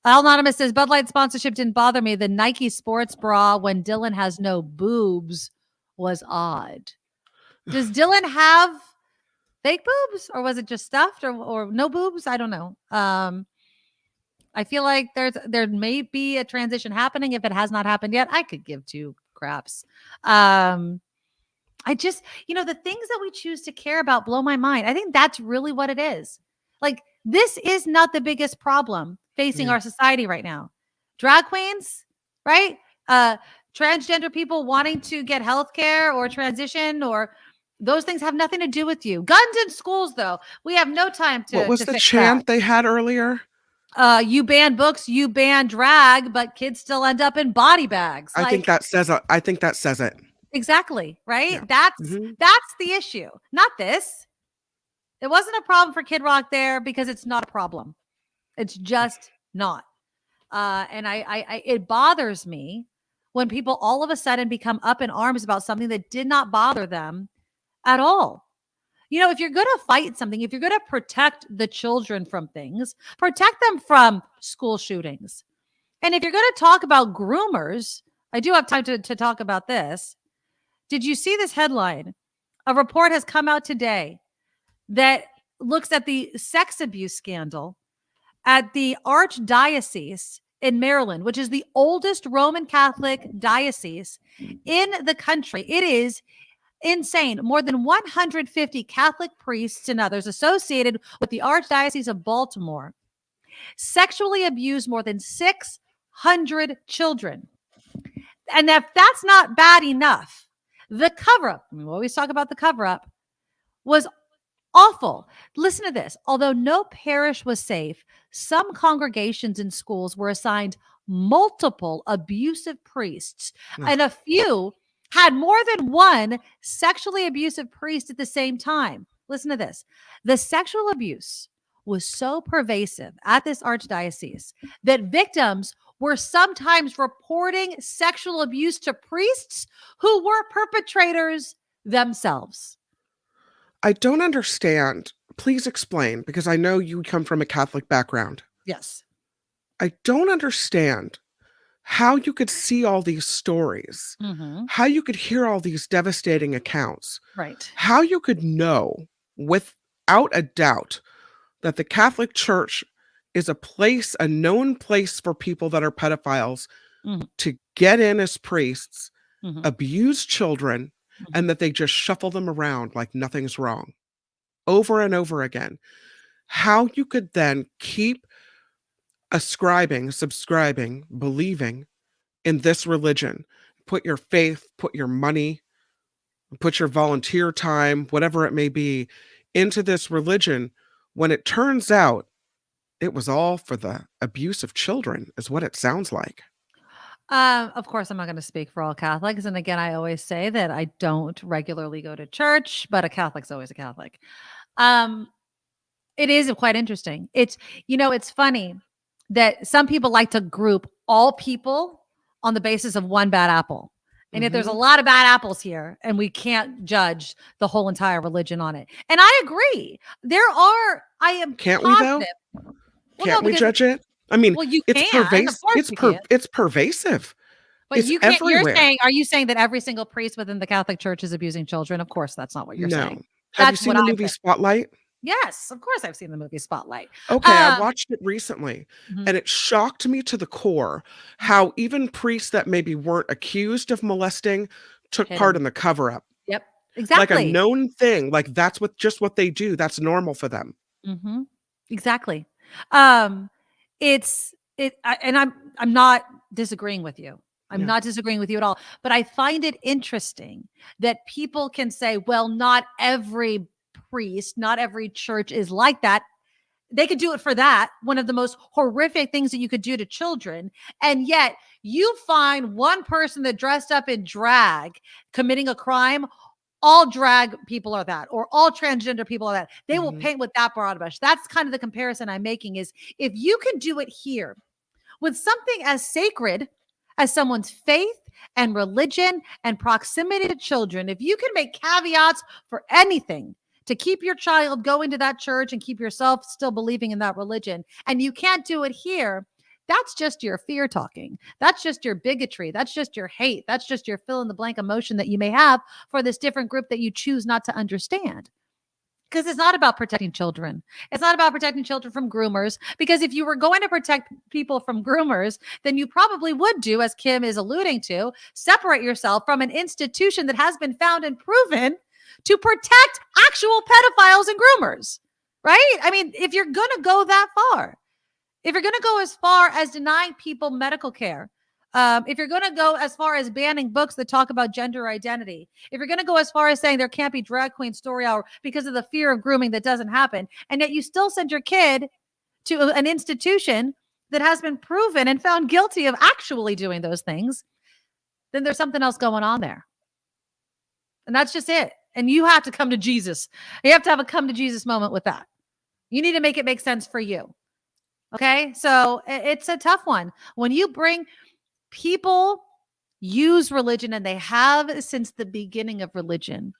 Anonymous says, Bud Light sponsorship didn't bother me. The Nike sports bra when Dylan has no boobs was odd. Does Dylan have fake boobs or was it just stuffed or no boobs? I don't know. I feel like there may be a transition happening. If it has not happened yet, I could give two craps. I just, the things that we choose to care about blow my mind. I think that's really what it is. This is not the biggest problem facing our society right now. Drag queens, right? Transgender people wanting to get health care or transition, or those things have nothing to do with you. Guns in schools, though, we have no time to. What was to the fix chant they had earlier? You ban books, you ban drag, but kids still end up in body bags. I think that says it. Exactly, right? Yeah. That's the issue, not this. It wasn't a problem for Kid Rock there because it's not a problem. It's just not. And I it bothers me when people all of a sudden become up in arms about something that did not bother them at all. You know, if you're going to fight something, if you're going to protect the children from things, protect them from school shootings. And if you're going to talk about groomers, I do have time to talk about this. Did you see this headline? A report has come out today that looks at the sex abuse scandal at the Archdiocese in Maryland, which is the oldest Roman Catholic diocese in the country. It is insane. More than 150 Catholic priests and others associated with the Archdiocese of Baltimore sexually abused more than 600 children. And if that's not bad enough, the cover-up, we always talk about the cover-up, was awful. Listen to this. Although no parish was safe, some congregations and schools were assigned multiple abusive priests, and a few had more than one sexually abusive priest at the same time. Listen to this. The sexual abuse was so pervasive at this archdiocese that victims were sometimes reporting sexual abuse to priests who were perpetrators themselves. I don't understand. Please explain, because I know you come from a Catholic background. Yes. I don't understand how you could see all these stories, how you could hear all these devastating accounts, right? How you could know without a doubt that the Catholic Church is a known place for people that are pedophiles to get in as priests, abuse children, and that they just shuffle them around like nothing's wrong over and over again. How you could then keep subscribing, believing in this religion, put your faith, put your money, put your volunteer time, whatever it may be, into this religion, when it turns out it was all for the abuse of children, is what it sounds like. Of course, I'm not going to speak for all Catholics. And again, I always say that I don't regularly go to church, but a Catholic's always a Catholic. It is quite interesting. It's funny that some people like to group all people on the basis of one bad apple. And if there's a lot of bad apples here, and we can't judge the whole entire religion on it. And I agree. Can't we though? Can't we judge it? I mean, it's pervasive. It's pervasive. But it's you can't. Everywhere. Are you saying that every single priest within the Catholic Church is abusing children? Of course, that's not what you're saying. Have you seen the movie Spotlight? Yes, of course I've seen the movie Spotlight. Okay, I watched it recently, and it shocked me to the core how even priests that maybe weren't accused of molesting took part in the cover-up. Yep, exactly. Like a known thing. Like that's just what they do. That's normal for them. Exactly. And I'm not disagreeing with you. I'm not disagreeing with you at all. But I find it interesting that people can say, well, not every priest, not every church is like that. They could do it for that. One of the most horrific things that you could do to children. And yet you find one person that dressed up in drag committing a crime. All drag people are that, or all transgender people are that. They will paint with that broad brush. That's kind of the comparison I'm making, is if you can do it here with something as sacred as someone's faith and religion and proximity to children, if you can make caveats for anything to keep your child going to that church and keep yourself still believing in that religion, and you can't do it here, that's just your fear talking. That's just your bigotry. That's just your hate. That's just your fill in the blank emotion that you may have for this different group that you choose not to understand. Because it's not about protecting children. It's not about protecting children from groomers. Because if you were going to protect people from groomers, then you probably would do, as Kim is alluding to, separate yourself from an institution that has been found and proven to protect actual pedophiles and groomers. right? I mean, if you're going to go that far, if you're going to go as far as denying people medical care, if you're going to go as far as banning books that talk about gender identity, if you're going to go as far as saying there can't be drag queen story hour because of the fear of grooming that doesn't happen, and yet you still send your kid to an institution that has been proven and found guilty of actually doing those things, then there's something else going on there. And that's just it. And you have to come to Jesus. You have to have a come to Jesus moment with that. You need to make it make sense for you. Okay? So it's a tough one. When you bring people use religion, and they have since the beginning of religion,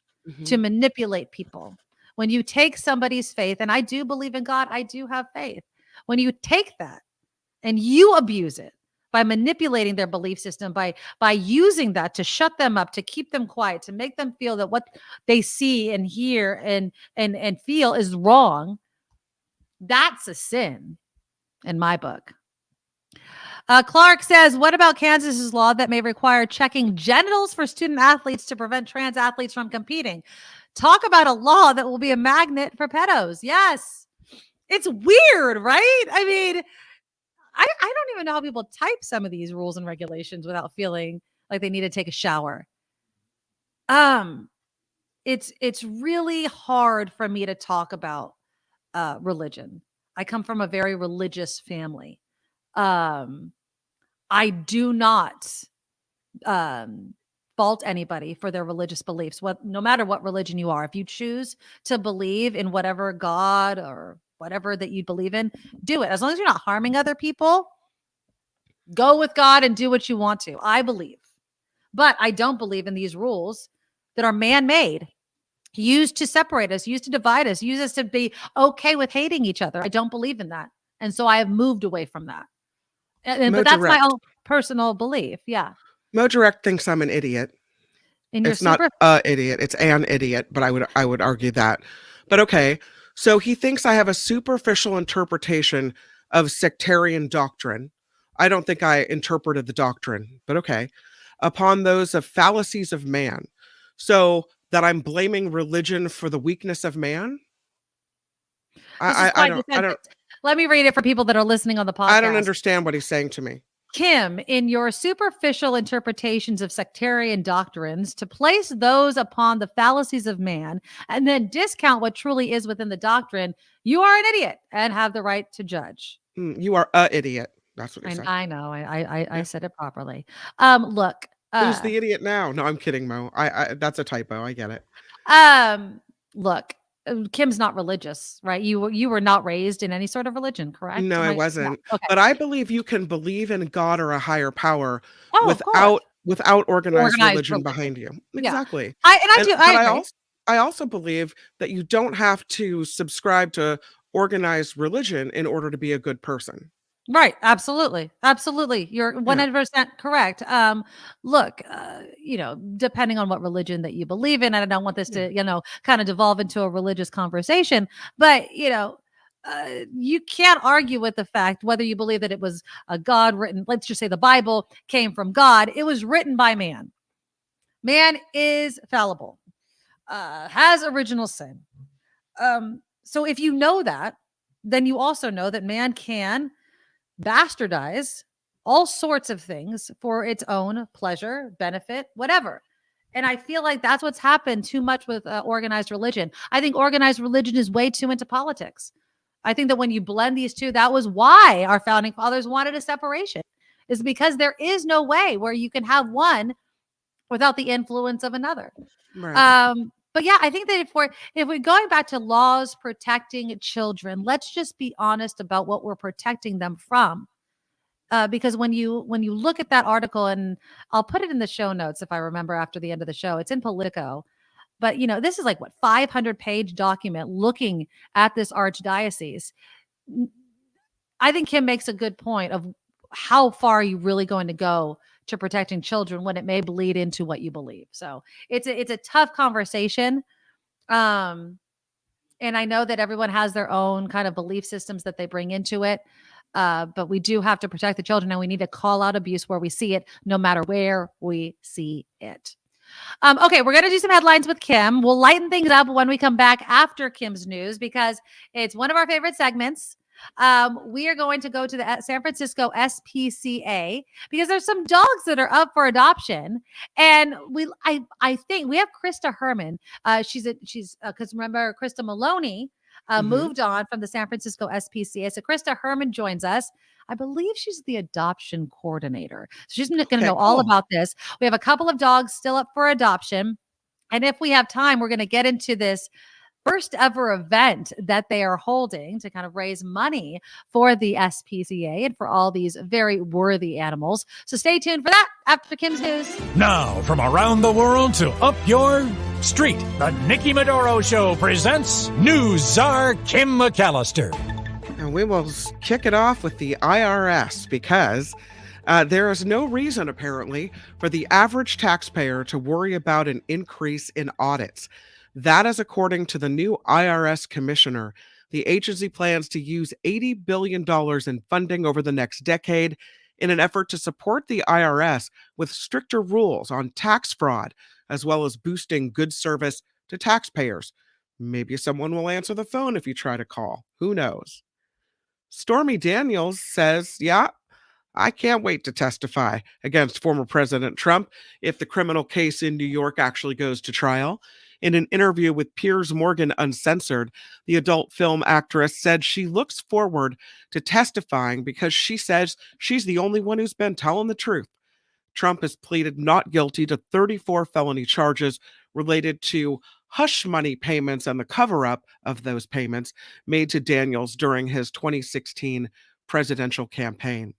to manipulate people. When you take somebody's faith, and I do believe in God, I do have faith. When you take that and you abuse it by manipulating their belief system, by using that to shut them up, to keep them quiet, to make them feel that what they see and hear and feel is wrong, that's a sin in my book. Clark says, what about Kansas's law that may require checking genitals for student athletes to prevent trans athletes from competing? Talk about a law that will be a magnet for pedos. Yes. It's weird, right? I mean, I don't even know how people type some of these rules and regulations without feeling like they need to take a shower. It's really hard for me to talk about religion. I come from a very religious family. I do not fault anybody for their religious beliefs. No matter what religion you are, if you choose to believe in whatever God or whatever that you believe in, do it. As long as you're not harming other people, go with God and do what you want to. I believe. But I don't believe in these rules that are man-made, used to separate us, used to divide us, used us to be okay with hating each other. I don't believe in that. And so I have moved away from that. But that's my own personal belief. Yeah. Mo Direct thinks I'm an idiot. And it's not a idiot, it's an idiot, but I would argue that. But okay, so he thinks I have a superficial interpretation of sectarian doctrine. I don't think I interpreted the doctrine, but okay. Upon those of fallacies of man. So that I'm blaming religion for the weakness of man? I don't. Let me read it for people that are listening on the podcast. I don't understand what he's saying to me. Kim, in your superficial interpretations of sectarian doctrines, to place those upon the fallacies of man and then discount what truly is within the doctrine, you are an idiot and have the right to judge. You are an idiot. That's what he said. I know. I said it properly. Look. Who's the idiot now? No, I'm kidding, Mo. That's a typo. I get it. Look. Kim's not religious, right? You were not raised in any sort of religion, correct? No, I wasn't. No. Okay. But I believe you can believe in God or a higher power without organized religion behind you. Yeah. Exactly. I also believe that you don't have to subscribe to organized religion in order to be a good person. Right. Absolutely. You're 100% correct. Look, depending on what religion that you believe in, and I don't want this to, kind of devolve into a religious conversation, but, you can't argue with the fact whether you believe that it was a God written, let's just say the Bible came from God. It was written by man. Man is fallible, has original sin. So if you know that, then you also know that man can bastardize all sorts of things for its own pleasure, benefit, whatever. And I feel like that's what's happened too much with organized religion. I think organized religion is way too into politics. I think that when you blend these two, that was why our founding fathers wanted a separation, is because there is no way where you can have one without the influence of another. Right. But yeah, I think that if we're going back to laws protecting children, let's just be honest about what we're protecting them from. Because when you look at that article, and I'll put it in the show notes if I remember after the end of the show, it's in Politico. But this is like 500-page document looking at this archdiocese. I think Kim makes a good point of how far are you really going to go to protecting children when it may bleed into what you believe. So it's a tough conversation. And I know that everyone has their own kind of belief systems that they bring into it. But we do have to protect the children, and we need to call out abuse where we see it, no matter where we see it. Okay, we're going to do some headlines with Kim. We'll lighten things up when we come back after Kim's news because it's one of our favorite segments. We are going to go to the San Francisco SPCA because there's some dogs that are up for adoption, and I think we have Krista Herman. She's because remember Krista Maloney moved on from the San Francisco SPCA. So Krista Herman joins us. I believe she's the adoption coordinator. So she's going to know all about this. We have a couple of dogs still up for adoption. And if we have time, we're going to get into this first ever event that they are holding to kind of raise money for the SPCA and for all these very worthy animals. So stay tuned for that after Kim's news. Now, from around the world to up your street, the Nikki Medoro Show presents News Czar Kim McAllister. And we will kick it off with the IRS because there is no reason, apparently, for the average taxpayer to worry about an increase in audits. That is according to the new IRS commissioner. The agency plans to use $80 billion in funding over the next decade in an effort to support the IRS with stricter rules on tax fraud, as well as boosting good service to taxpayers. Maybe someone will answer the phone if you try to call. Who knows? Stormy Daniels says, yeah, I can't wait to testify against former President Trump if the criminal case in New York actually goes to trial. In an interview with Piers Morgan Uncensored, the adult film actress said she looks forward to testifying because she says she's the only one who's been telling the truth. Trump has pleaded not guilty to 34 felony charges related to hush money payments and the cover-up of those payments made to Daniels during his 2016 presidential campaign.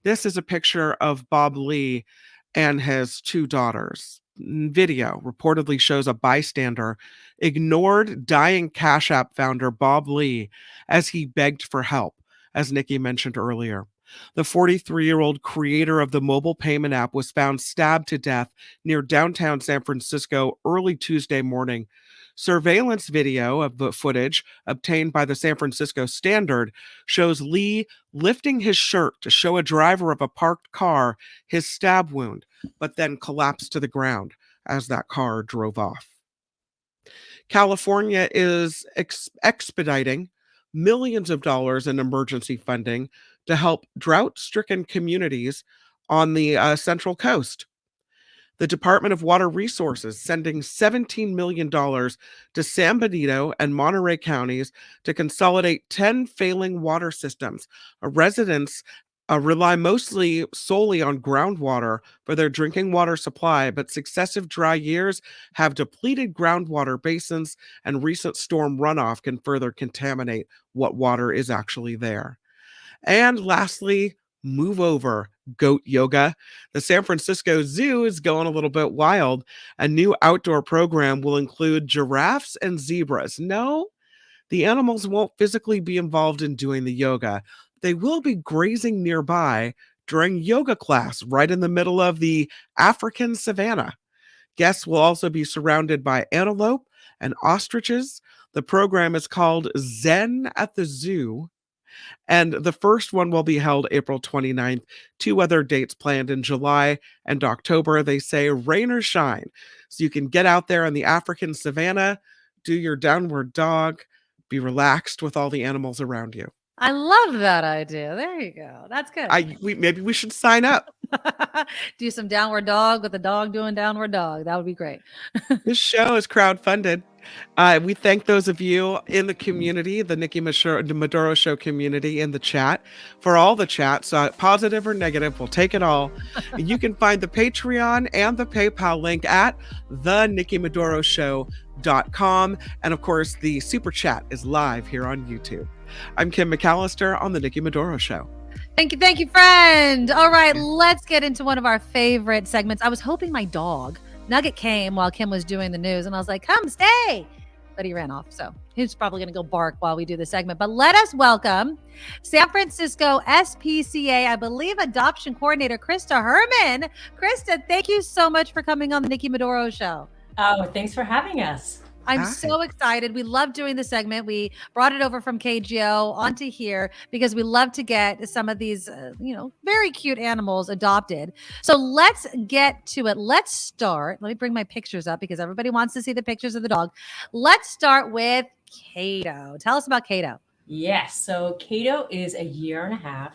This is a picture of Bob Lee and his two daughters. Video reportedly shows a bystander ignored dying Cash App founder Bob Lee as he begged for help, as Nikki mentioned earlier. The 43-year-old creator of the mobile payment app was found stabbed to death near downtown San Francisco early Tuesday morning. Surveillance video of the footage obtained by the San Francisco Standard shows Lee lifting his shirt to show a driver of a parked car his stab wound, but then collapsed to the ground as that car drove off. California is expediting millions of dollars in emergency funding to help drought-stricken communities on the Central Coast. The Department of Water Resources sending $17 million to San Benito and Monterey counties to consolidate 10 failing water systems. Residents rely mostly solely on groundwater for their drinking water supply, but successive dry years have depleted groundwater basins, and recent storm runoff can further contaminate what water is actually there. And lastly, move over, goat yoga. The San Francisco Zoo is going a little bit wild. A new outdoor program will include giraffes and zebras. No, the animals won't physically be involved in doing the yoga. They will be grazing nearby during yoga class right in the middle of the African savanna. Guests will also be surrounded by antelope and ostriches. The program is called Zen at the Zoo, and the first one will be held April 29th. 2 other dates planned in July and October. They say rain or shine. So you can get out there in the African savanna, do your downward dog, be relaxed with all the animals around you. I love that idea. There you go. That's good. Maybe we should sign up. Do some downward dog with the dog doing downward dog. That would be great. This show is crowdfunded. We thank those of you in the community, the Nikki Medoro Show community in the chat, for all the chats, positive or negative. We'll take it all. You can find the Patreon and the PayPal link at theNikkiMedoroShow.com. And of course, the Super Chat is live here on YouTube. I'm Kim McAllister on the Nikki Medoro Show. Thank you, friend. All right, let's get into one of our favorite segments. I was hoping my dog, Nugget, came while Kim was doing the news, and I was like, come stay. But he ran off, so he's probably going to go bark while we do the segment. But let us welcome San Francisco SPCA, I believe, adoption coordinator, Krista Herman. Krista, thank you so much for coming on the Nikki Medoro Show. Oh, thanks for having us. I'm so excited. We love doing the segment. We brought it over from KGO onto here because we love to get some of these, very cute animals adopted. So let's get to it. Let's start. Let me bring my pictures up because everybody wants to see the pictures of the dog. Let's start with Kato. Tell us about Kato. Yes. So Kato is a 1.5 years,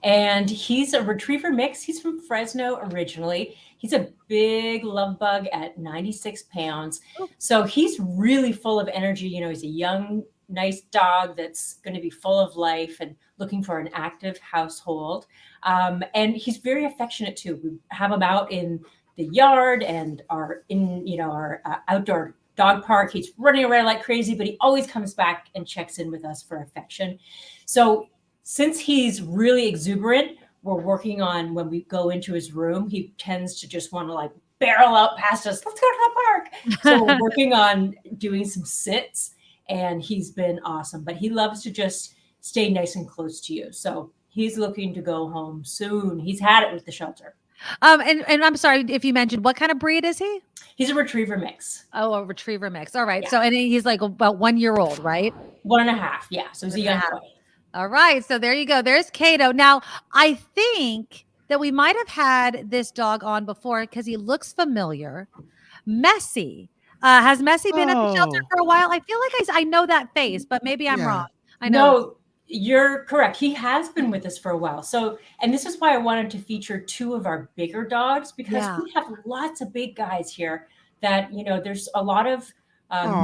and he's a retriever mix. He's from Fresno originally. He's a big love bug at 96 pounds. So he's really full of energy. He's a young, nice dog that's going to be full of life and looking for an active household. And he's very affectionate too. We have him out in the yard and our outdoor dog park. He's running around like crazy, but he always comes back and checks in with us for affection. So since he's really exuberant, we're working on, when we go into his room, he tends to just want to like barrel out past us. Let's go to the park. So we're working on doing some sits, and he's been awesome, but he loves to just stay nice and close to you. So he's looking to go home soon. He's had it with the shelter. And I'm sorry if you mentioned, what kind of breed is he? He's a retriever mix. Oh, a retriever mix. All right. Yeah. So, and he's like about 1 year old, right? 1.5. Yeah. So he's a young boy. All right. So there you go. There's Kato. Now, I think that we might have had this dog on before because he looks familiar. Messi. Has Messi been at the shelter for a while? I feel like I know that face, but maybe I'm wrong. I know. No, you're correct. He has been with us for a while. So, and this is why I wanted to feature 2 of our bigger dogs, because we have lots of big guys here that, there's a lot of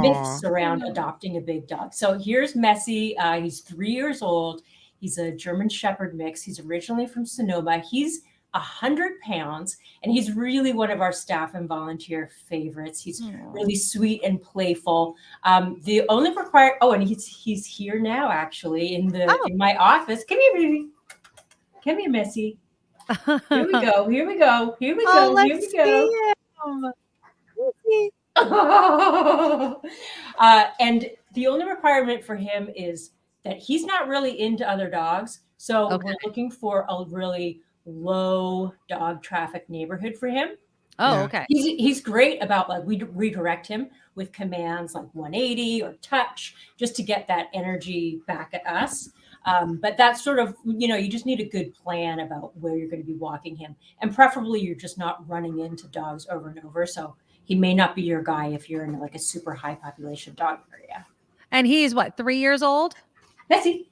myths around adopting a big dog. So here's Messi. He's 3 years old. He's a German Shepherd mix. He's originally from Sonoma. He's 100 pounds, and he's really one of our staff and volunteer favorites. He's really sweet and playful. The only required, and he's here now, actually, in my office. Come here, baby. Come here, Messi. Here we go. Here we go. Here we go. Here we go. And the only requirement for him is that he's not really into other dogs. So we're looking for a really low dog traffic neighborhood for him. Okay. He's great about, like, we redirect him with commands like 180 or touch just to get that energy back at us. But that's sort of, you just need a good plan about where you're going to be walking him. And preferably you're just not running into dogs over and over. So he may not be your guy if you're in like a super high population dog area. And he's what, 3 years old? Messi,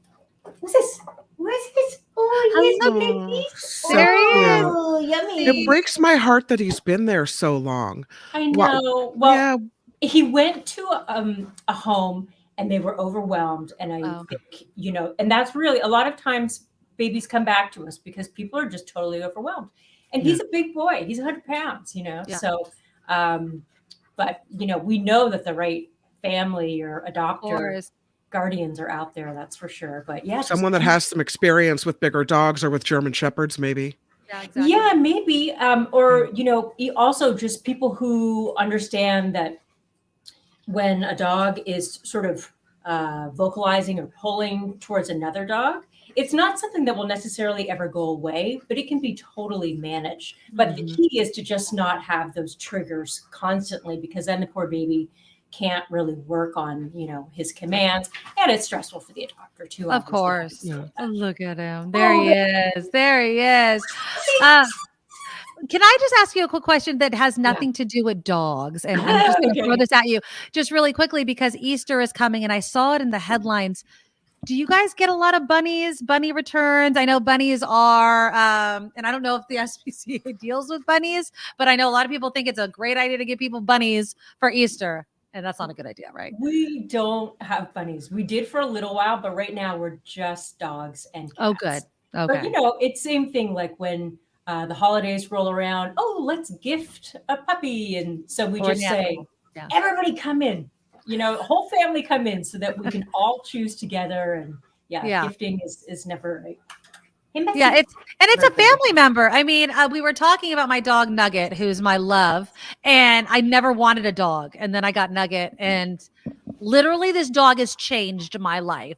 what's this? What's this? Oh, yes, there he is. Oh, yummy. It breaks my heart that he's been there so long. I know. Well, he went to a home and they were overwhelmed. And I think, and that's really, a lot of times babies come back to us because people are just totally overwhelmed. And he's a big boy. He's 100 pounds, So, but, we know that the right family or adopter guardians are out there, that's for sure. But someone that has some experience with bigger dogs or with German Shepherds, maybe. Yeah, exactly. Yeah, maybe. Or, also just people who understand that when a dog is sort of vocalizing or pulling towards another dog, it's not something that will necessarily ever go away, but it can be totally managed. But the key is to just not have those triggers constantly, because then the poor baby can't really work on, his commands, and it's stressful for the adopter too. Of course. Yeah. Oh, look at him. There he is. There he is. Can I just ask you a quick question that has nothing to do with dogs? And I'm just going to throw this at you just really quickly because Easter is coming and I saw it in the headlines. Do you guys get a lot of bunny returns? I know bunnies are, and I don't know if the SPCA deals with bunnies, but I know a lot of people think it's a great idea to give people bunnies for Easter. And that's not a good idea, right? We don't have bunnies. We did for a little while, but right now we're just dogs and cats. Oh, good. Okay. But, it's same thing like when the holidays roll around, let's gift a puppy. And so we just say, everybody come in, whole family come in so that we can all choose together. And gifting is never right. Yeah, it's a family member. I mean, we were talking about my dog Nugget, who's my love, and I never wanted a dog, and then I got Nugget, and literally this dog has changed my life.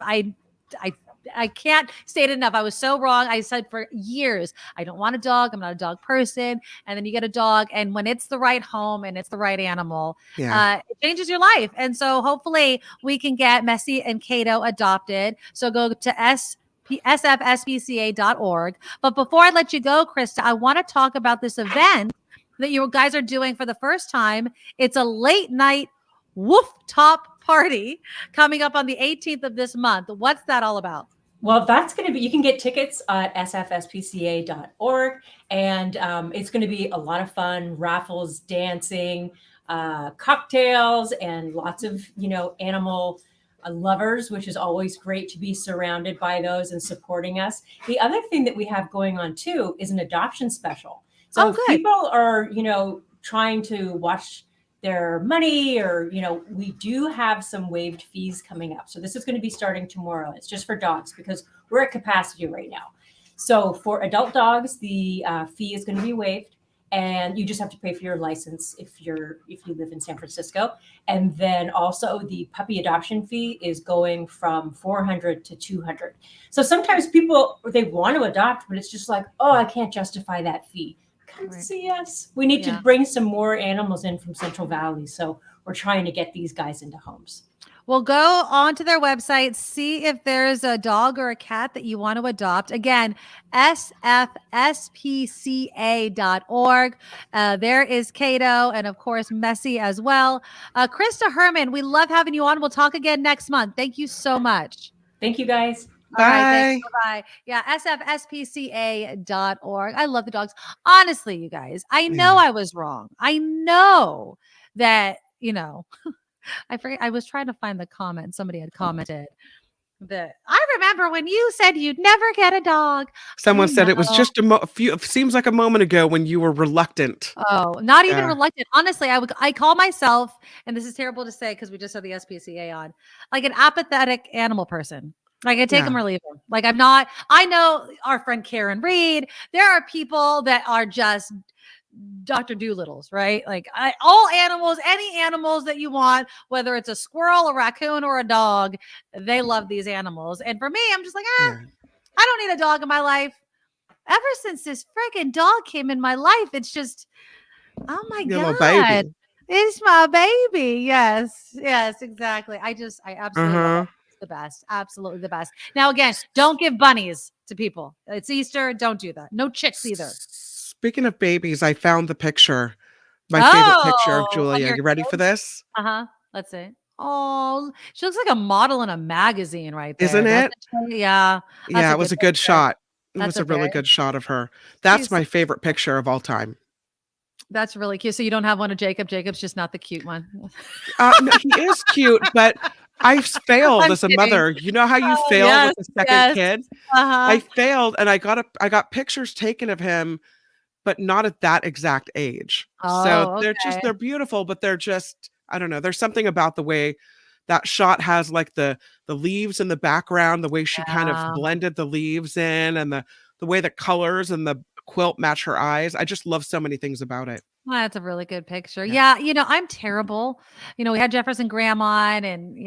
I can't state it enough. I was so wrong. I said for years, I don't want a dog. I'm not a dog person. And then you get a dog, and when it's the right home and it's the right animal, it changes your life. And so hopefully we can get Messi and Kato adopted. So go to sfspca.org. But before I let you go, Krista, I want to talk about this event that you guys are doing for the first time. It's a late night woof top party coming up on the 18th of this month. What's that all about? Well, that's going to be, you can get tickets at sfspca.org, and it's going to be a lot of fun, raffles, dancing, cocktails, and lots of, animal lovers, which is always great to be surrounded by those and supporting us. The other thing that we have going on too is an adoption special. So people are, trying to watch their money, or, we do have some waived fees coming up. So this is going to be starting tomorrow. It's just for dogs because we're at capacity right now. So for adult dogs, the fee is going to be waived, and you just have to pay for your license if you live in San Francisco. And then also the puppy adoption fee is going from $400 to $200. So sometimes people, they want to adopt, but it's just like, oh, I can't justify that fee. Come see us. We need to bring some more animals in from Central Valley. So we're trying to get these guys into homes. Well, go onto their website, see if there's a dog or a cat that you want to adopt. Again, sfspca.org. There is Kato and, of course, Messi as well. Krista Herman, we love having you on. We'll talk again next month. Thank you so much. Thank you, guys. Bye. All right, bye. Yeah, sfspca.org. I love the dogs. Honestly, you guys, I know I was wrong. I know that, I forget. I was trying to find the comment. Somebody had commented that I remember when you said you'd never get a dog. Someone said it was just a few. Seems like a moment ago when you were reluctant. Oh, not even reluctant. Honestly, I call myself, and this is terrible to say because we just had the SPCA on, like an apathetic animal person. Like I take them or leave them. Like I'm not. I know our friend Karen Reed. There are people that are just Dr. Doolittles, right? Like all animals, any animals that you want, whether it's a squirrel, a raccoon, or a dog, they love these animals. And for me, I'm just like, I don't need a dog in my life. Ever since this freaking dog came in my life, it's just, oh my God. Baby. It's my baby. Yes, exactly. I absolutely love it. It's the best. Absolutely the best. Now, again, don't give bunnies to people. It's Easter. Don't do that. No chicks either. Speaking of babies, I found the picture. My favorite picture of Julia. You ready for this? Let's see. Oh, she looks like a model in a magazine right there. Isn't it? Yeah. Yeah, it was a good shot. It was a really good shot of her. That's my favorite picture of all time. That's really cute. So you don't have one of Jacob? Jacob's just not the cute one. No, he is cute, but I failed as a mother. You know how you fail with the second kid? I failed, and I got pictures taken of him, but not at that exact age. So they're beautiful, but they're just, I don't know. There's something about the way that shot has like the leaves in the background, the way she kind of blended the leaves in, and the way the colors and the quilt match her eyes. I just love so many things about it. Well, that's a really good picture. Yeah. I'm terrible. We had Jefferson Graham on, and,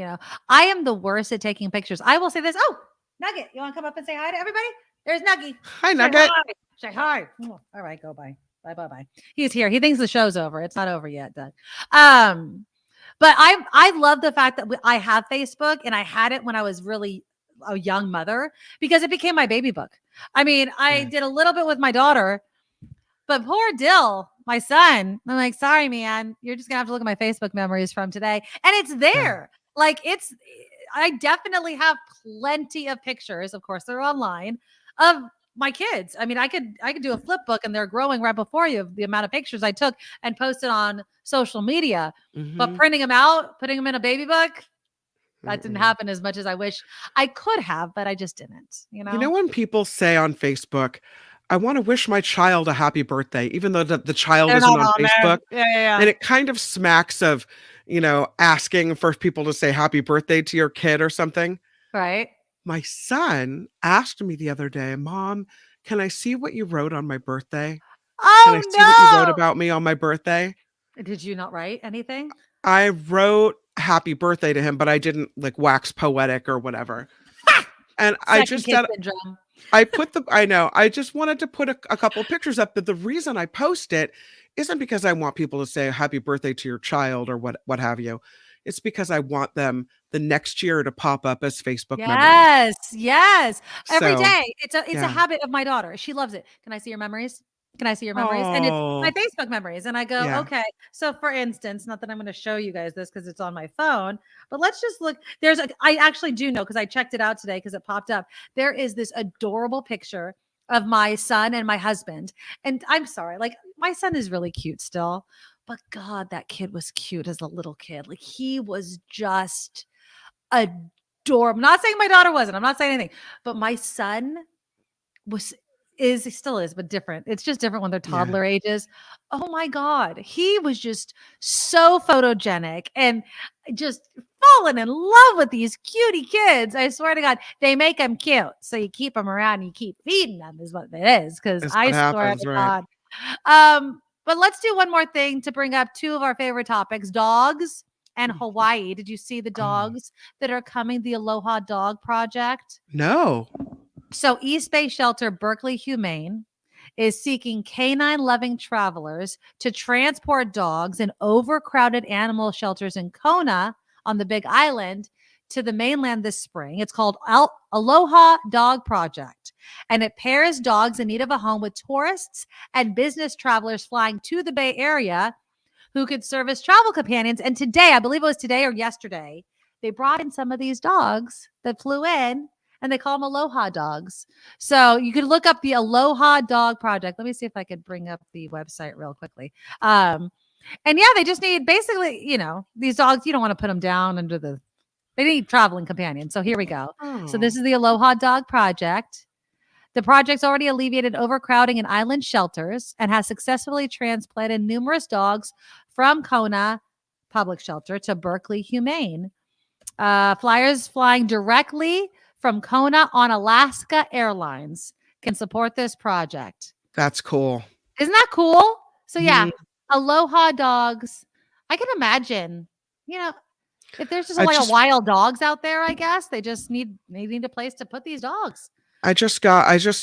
I am the worst at taking pictures. I will say this. Oh, Nugget, you want to come up and say hi to everybody? There's Nugget. Hi, Nugget. Say hi. All right, go bye. Bye. He's here. He thinks the show's over. It's not over yet, Doug. But I love the fact that I have Facebook, and I had it when I was really a young mother because it became my baby book. I mean, I did a little bit with my daughter, but poor Dill, my son, I'm like, sorry, man, you're just gonna have to look at my Facebook memories from today. And it's there. Like I definitely have plenty of pictures. Of course, they're online of my kids. I mean, I could do a flip book, and they're growing right before you of the amount of pictures I took and posted on social media. But printing them out, putting them in a baby book, that didn't happen as much as I wish I could have, but I just didn't. You know when people say on Facebook, I want to wish my child a happy birthday, even though the child isn't on Facebook. Yeah. And it kind of smacks of, asking for people to say happy birthday to your kid or something. Right. My son asked me the other day, Mom, can I see what you wrote on my birthday? Oh, can I see what you wrote about me on my birthday? Did you not write anything? I wrote happy birthday to him, but I didn't like wax poetic or whatever. And I just kid syndrome. I know. I just wanted to put a couple pictures up, but the reason I post it isn't because I want people to say happy birthday to your child or what have you. It's because I want them the next year to pop up as Facebook memories. Yes. Every So, day. It's a yeah. habit of my daughter. She loves it. Can I see your memories? Can I see your memories? And it's my Oh, Facebook memories. And I go, yeah. okay. So for instance, not that I'm going to show you guys this because it's on my phone, but let's just look. I actually do know because I checked it out today because it popped up. There is this adorable picture of my son and my husband. And I'm sorry, like my son is really cute still, but God, that kid was cute as a little kid. Like he was just adorable. I'm not saying my daughter wasn't. I'm not saying anything, but my son he still is, but different. It's just different when they're toddler ages. Oh my God. He was just so photogenic and just falling in love with these cutie kids. I swear to God, they make them cute. So you keep them around and you keep feeding them is what it is. Cause That's I what swear happens, to right? God. But let's do one more thing to bring up two of our favorite topics, dogs and Hawaii. Did you see the dogs that are coming, the Aloha Dog Project? No. So East Bay Shelter Berkeley Humane is seeking canine-loving travelers to transport dogs in overcrowded animal shelters in Kona on the Big Island to the mainland this spring. It's called Aloha Dog Project, and it pairs dogs in need of a home with tourists and business travelers flying to the Bay Area who could serve as travel companions. And today, I believe it was today or yesterday, they brought in some of these dogs that flew in, and they call them Aloha dogs. So you could look up the Aloha Dog Project. Let me see if I could bring up the website real quickly. And yeah, they just need basically, these dogs, you don't want to put them down they need traveling companions. So here we go. So this is the Aloha Dog Project. The project's already alleviated overcrowding in island shelters and has successfully transplanted numerous dogs from Kona Public Shelter to Berkeley Humane. Flyers flying directly from Kona on Alaska Airlines can support this project. That's cool. Isn't that cool? So yeah, Aloha dogs. I can imagine, if there's just a wild dogs out there, I guess they need a place to put these dogs. I just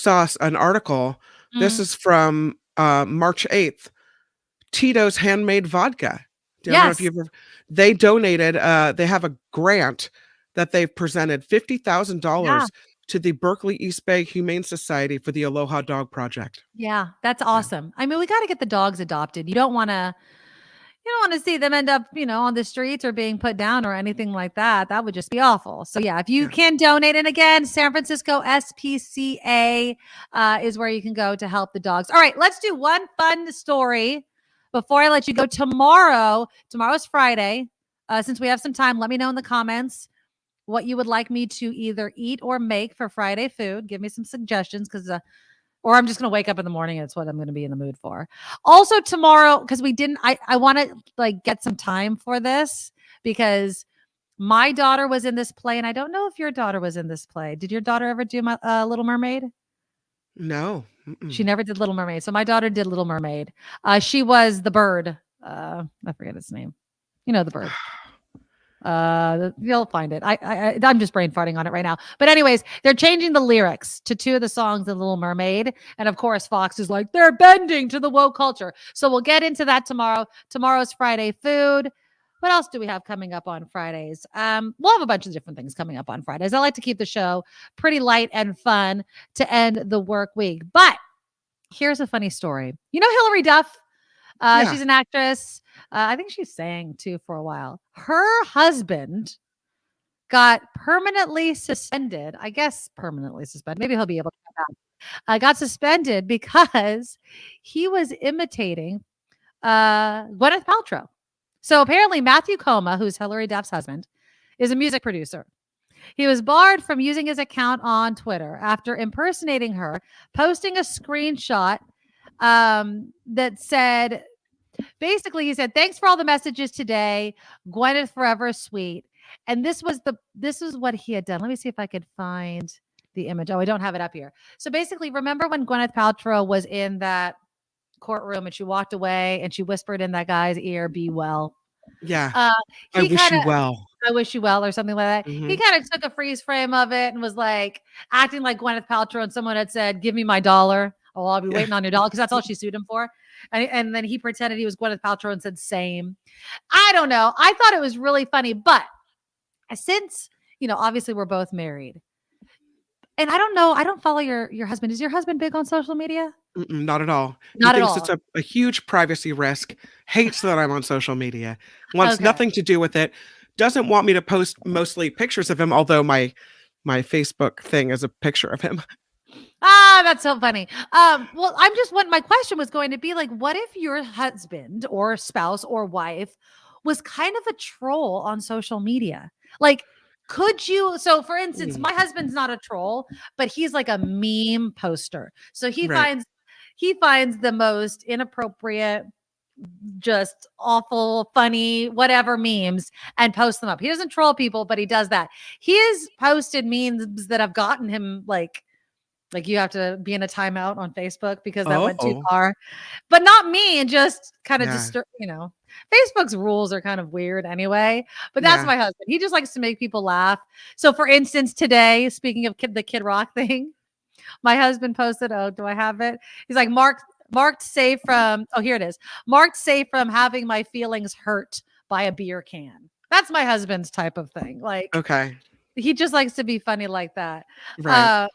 saw an article. This is from March 8th. Tito's handmade vodka. I don't know if they donated, they have a grant that they've presented $50,000 to the Berkeley East Bay Humane Society for the Aloha Dog Project. Yeah, that's awesome. I mean, we got to get the dogs adopted. You don't want to see them end up, on the streets or being put down or anything like that. That would just be awful. So yeah, if you can donate, and again, San Francisco SPCA is where you can go to help the dogs. All right, let's do one fun story before I let you go. Tomorrow's Friday. Since we have some time, let me know in the comments what you would like me to either eat or make for Friday food. Give me some suggestions or I'm just going to wake up in the morning and it's what I'm going to be in the mood for. Also tomorrow, because I want to get some time for this because my daughter was in this play and I don't know if your daughter was in this play. Did your daughter ever do Little Mermaid? No. She never did Little Mermaid. So my daughter did Little Mermaid. She was the bird. I forget its name. The bird. You'll find it. I'm just brain farting on it right now. But anyways, they're changing the lyrics to two of the songs of Little Mermaid. And of course, Fox is like, they're bending to the woke culture. So we'll get into that tomorrow. Tomorrow's Friday food. What else do we have coming up on Fridays? We'll have a bunch of different things coming up on Fridays. I like to keep the show pretty light and fun to end the work week. But here's a funny story. Hilary Duff? She's an actress. I think she sang too for a while. Her husband got permanently suspended. I guess permanently suspended. Maybe he'll be able to come back. Got suspended because he was imitating Gwyneth Paltrow. So apparently Matthew Coma, who's Hilary Duff's husband, is a music producer. He was barred from using his account on Twitter after impersonating her, posting a screenshot that said, basically, he said, "Thanks for all the messages today. Gwyneth forever sweet." And this was what he had done. Let me see if I could find the image. Oh, I don't have it up here. So basically, remember when Gwyneth Paltrow was in that courtroom and she walked away and she whispered in that guy's ear, "Be well." Yeah. Uh, I he wish kind you of, well. I wish you well, or something like that. He Mhm. kind of took a freeze frame of it and was like acting like Gwyneth Paltrow, and someone had said, "Give me my dollar." Oh, I'll be Yeah. waiting on your dollar, because that's all she sued him for. And then he pretended he was Gwyneth Paltrow and said, "Same." I don't know. I thought it was really funny, but since obviously we're both married, and I don't know, I don't follow your husband. Is your husband big on social media? Mm-mm, not at all. He Not at thinks it's all. a huge privacy risk, hates that I'm on social media, wants Okay. nothing to do with it, doesn't want me to post mostly pictures of him, although my Facebook thing is a picture of him. That's so funny. Well, my question was going to be like, what if your husband or spouse or wife was kind of a troll on social media? Like, so for instance, Mm. my husband's not a troll, but he's like a meme poster. So he Right. finds the most inappropriate, just awful, funny, whatever memes and posts them up. He doesn't troll people, but he does that. He has posted memes that have gotten him like you have to be in a timeout on Facebook because that went too Oh. far, but not me. And just kind of Yeah. Facebook's rules are kind of weird anyway, but that's Yeah. my husband. He just likes to make people laugh. So for instance, today, speaking of the Kid Rock thing, my husband posted, oh, do I have it? He's like, marked safe from, oh, here it is. Marked safe from having my feelings hurt by a beer can. That's my husband's type of thing. Like, Okay. he just likes to be funny like that. Right.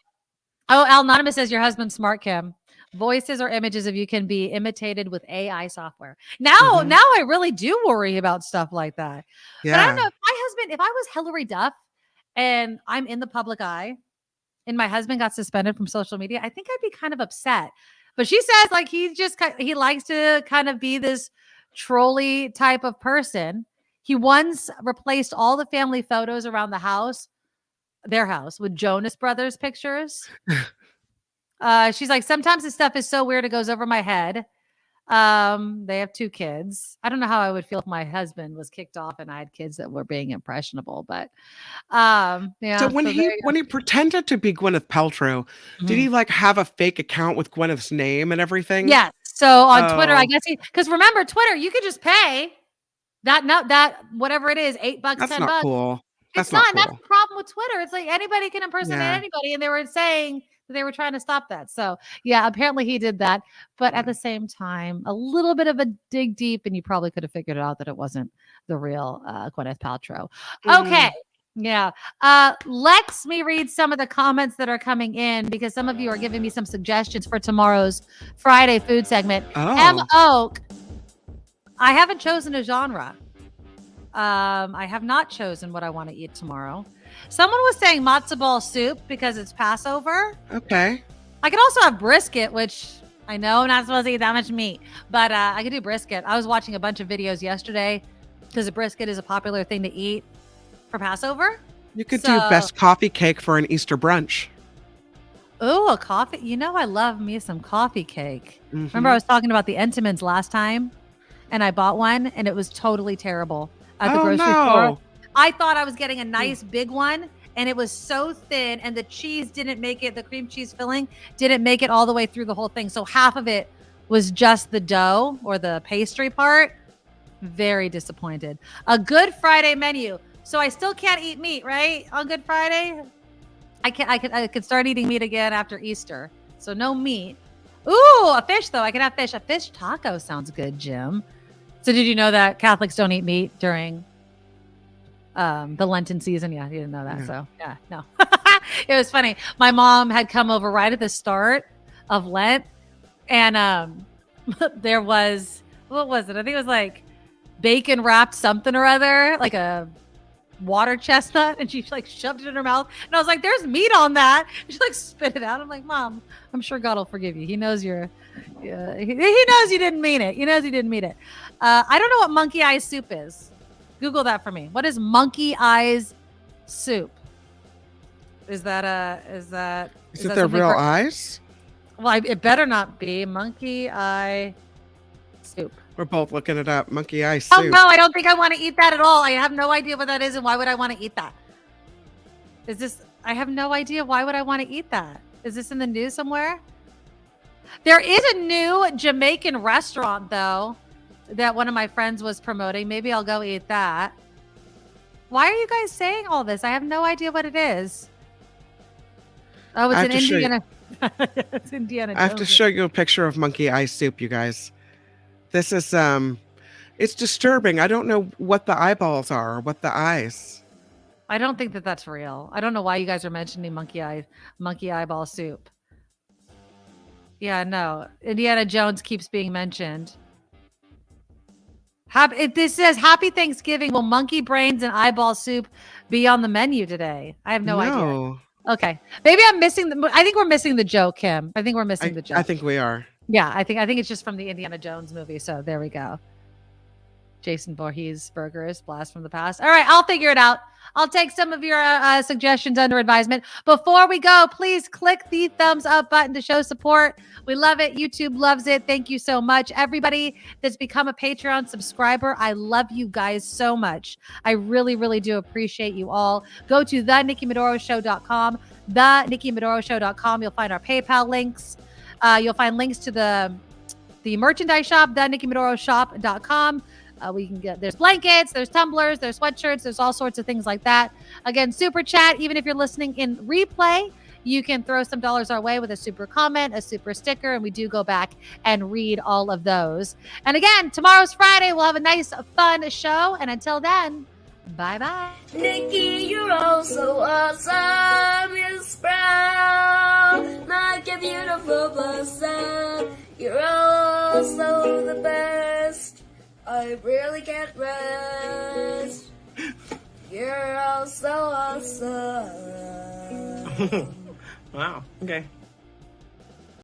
Oh, Anonymous says your husband's smart, Kim. Voices or images of you can be imitated with AI software. Now I really do worry about stuff like that. But I don't know, if I was Hillary Duff and I'm in the public eye and my husband got suspended from social media, I think I'd be kind of upset. But she says like he likes to kind of be this trolly type of person. He once replaced all the family photos around their house, with Jonas Brothers pictures. She's like, sometimes this stuff is so weird it goes over my head. They have 2 kids. I don't know how I would feel if my husband was kicked off and I had kids that were being impressionable, but yeah. So when he pretended to be Gwyneth Paltrow, did he like have a fake account with Gwyneth's name and everything? Yes. So on Twitter, I guess because remember Twitter, you could just pay that whatever it is, $8, That's $10. not cool. It's not not. cool. That's the problem with Twitter. It's like anybody can impersonate Yeah. anybody, and they were saying that they were trying to stop that. So yeah, apparently he did that. But at the same time, a little bit of a dig deep, and you probably could have figured out that it wasn't the real Gwyneth Paltrow. Okay. Yeah. Let me read some of the comments that are coming in, because some of you are giving me some suggestions for tomorrow's Friday food segment. M. Oak, I haven't chosen a genre. I have not chosen what I want to eat tomorrow. Someone was saying matzo ball soup because it's Passover. Okay. I could also have brisket, which I know I'm not supposed to eat that much meat, but I could do brisket. I was watching a bunch of videos yesterday because a brisket is a popular thing to eat for Passover. You could do best coffee cake for an Easter brunch. Oh, a coffee. I love me some coffee cake. Remember I was talking about the Entenmann's last time and I bought one and it was totally terrible. At the grocery store. I thought I was getting a nice big one and it was so thin and the cheese didn't make it, the cream cheese filling didn't make it all the way through the whole thing. So half of it was just the dough or the pastry part. Very disappointed. A Good Friday menu. So I still can't eat meat, right? On Good Friday? I could start eating meat again after Easter. So no meat. Ooh, a fish though. I can have fish. A fish taco sounds good, Jim. So did you know that Catholics don't eat meat during the Lenten season? Yeah, you didn't know that. Yeah. So yeah, no. It was funny. My mom had come over right at the start of Lent and there was, what was it? I think it was like bacon wrapped something or other, like a water chestnut, and she like shoved it in her mouth. And I was like, there's meat on that. And she like spit it out. I'm like, Mom, I'm sure God will forgive you. He knows he knows you didn't mean it. He knows you didn't mean it. I don't know what monkey eyes soup is. Google that for me. What is monkey eyes soup? Is it their real eyes? Well, it better not be monkey eye soup. We're both looking it up. Monkey eye soup. Oh no, I don't think I want to eat that at all. I have no idea what that is, and why would I want to eat that? I have no idea. Why would I want to eat that? Is this in the news somewhere? There is a new Jamaican restaurant, though, that one of my friends was promoting. Maybe I'll go eat that. Why are you guys saying all this? I have no idea what it is. Oh, it's an Indiana. It's Indiana Jones. I have to show you a picture of monkey eye soup, you guys. This is it's disturbing. I don't know what the eyeballs are or what the eyes. I don't think that that's real. I don't know why you guys are mentioning monkey eyeball soup. Yeah, no. Indiana Jones keeps being mentioned. This says Happy Thanksgiving. Will monkey brains and eyeball soup be on the menu today? I have no idea. Okay. Maybe I'm missing I think we're missing the joke, Kim. I think we're missing the joke. I think we are. Yeah, I think it's just from the Indiana Jones movie. So there we go. Jason Voorhees burgers, blast from the past. All right, I'll figure it out. I'll take some of your suggestions under advisement. Before we go, please click the thumbs up button to show support. We love it. YouTube loves it. Thank you so much. Everybody that's become a Patreon subscriber, I love you guys so much. I really, really do appreciate you all. Go to thenikkimedoroshow.com, thenikkimedoroshow.com. You'll find our PayPal links. You'll find links to the merchandise shop, thenikkimedoroshop.com. We can get, there's blankets, there's tumblers, there's sweatshirts, there's all sorts of things like that. Again, super chat, even if you're listening in replay, you can throw some dollars our way with a super comment, a super sticker, and we do go back and read all of those. And again, tomorrow's Friday. We'll have a nice, fun show. And until then, bye-bye. Nikki, you're all so awesome. You're sprout, like a beautiful blossom. You're also the best. I really can't rest. You're all so awesome. Wow. Okay.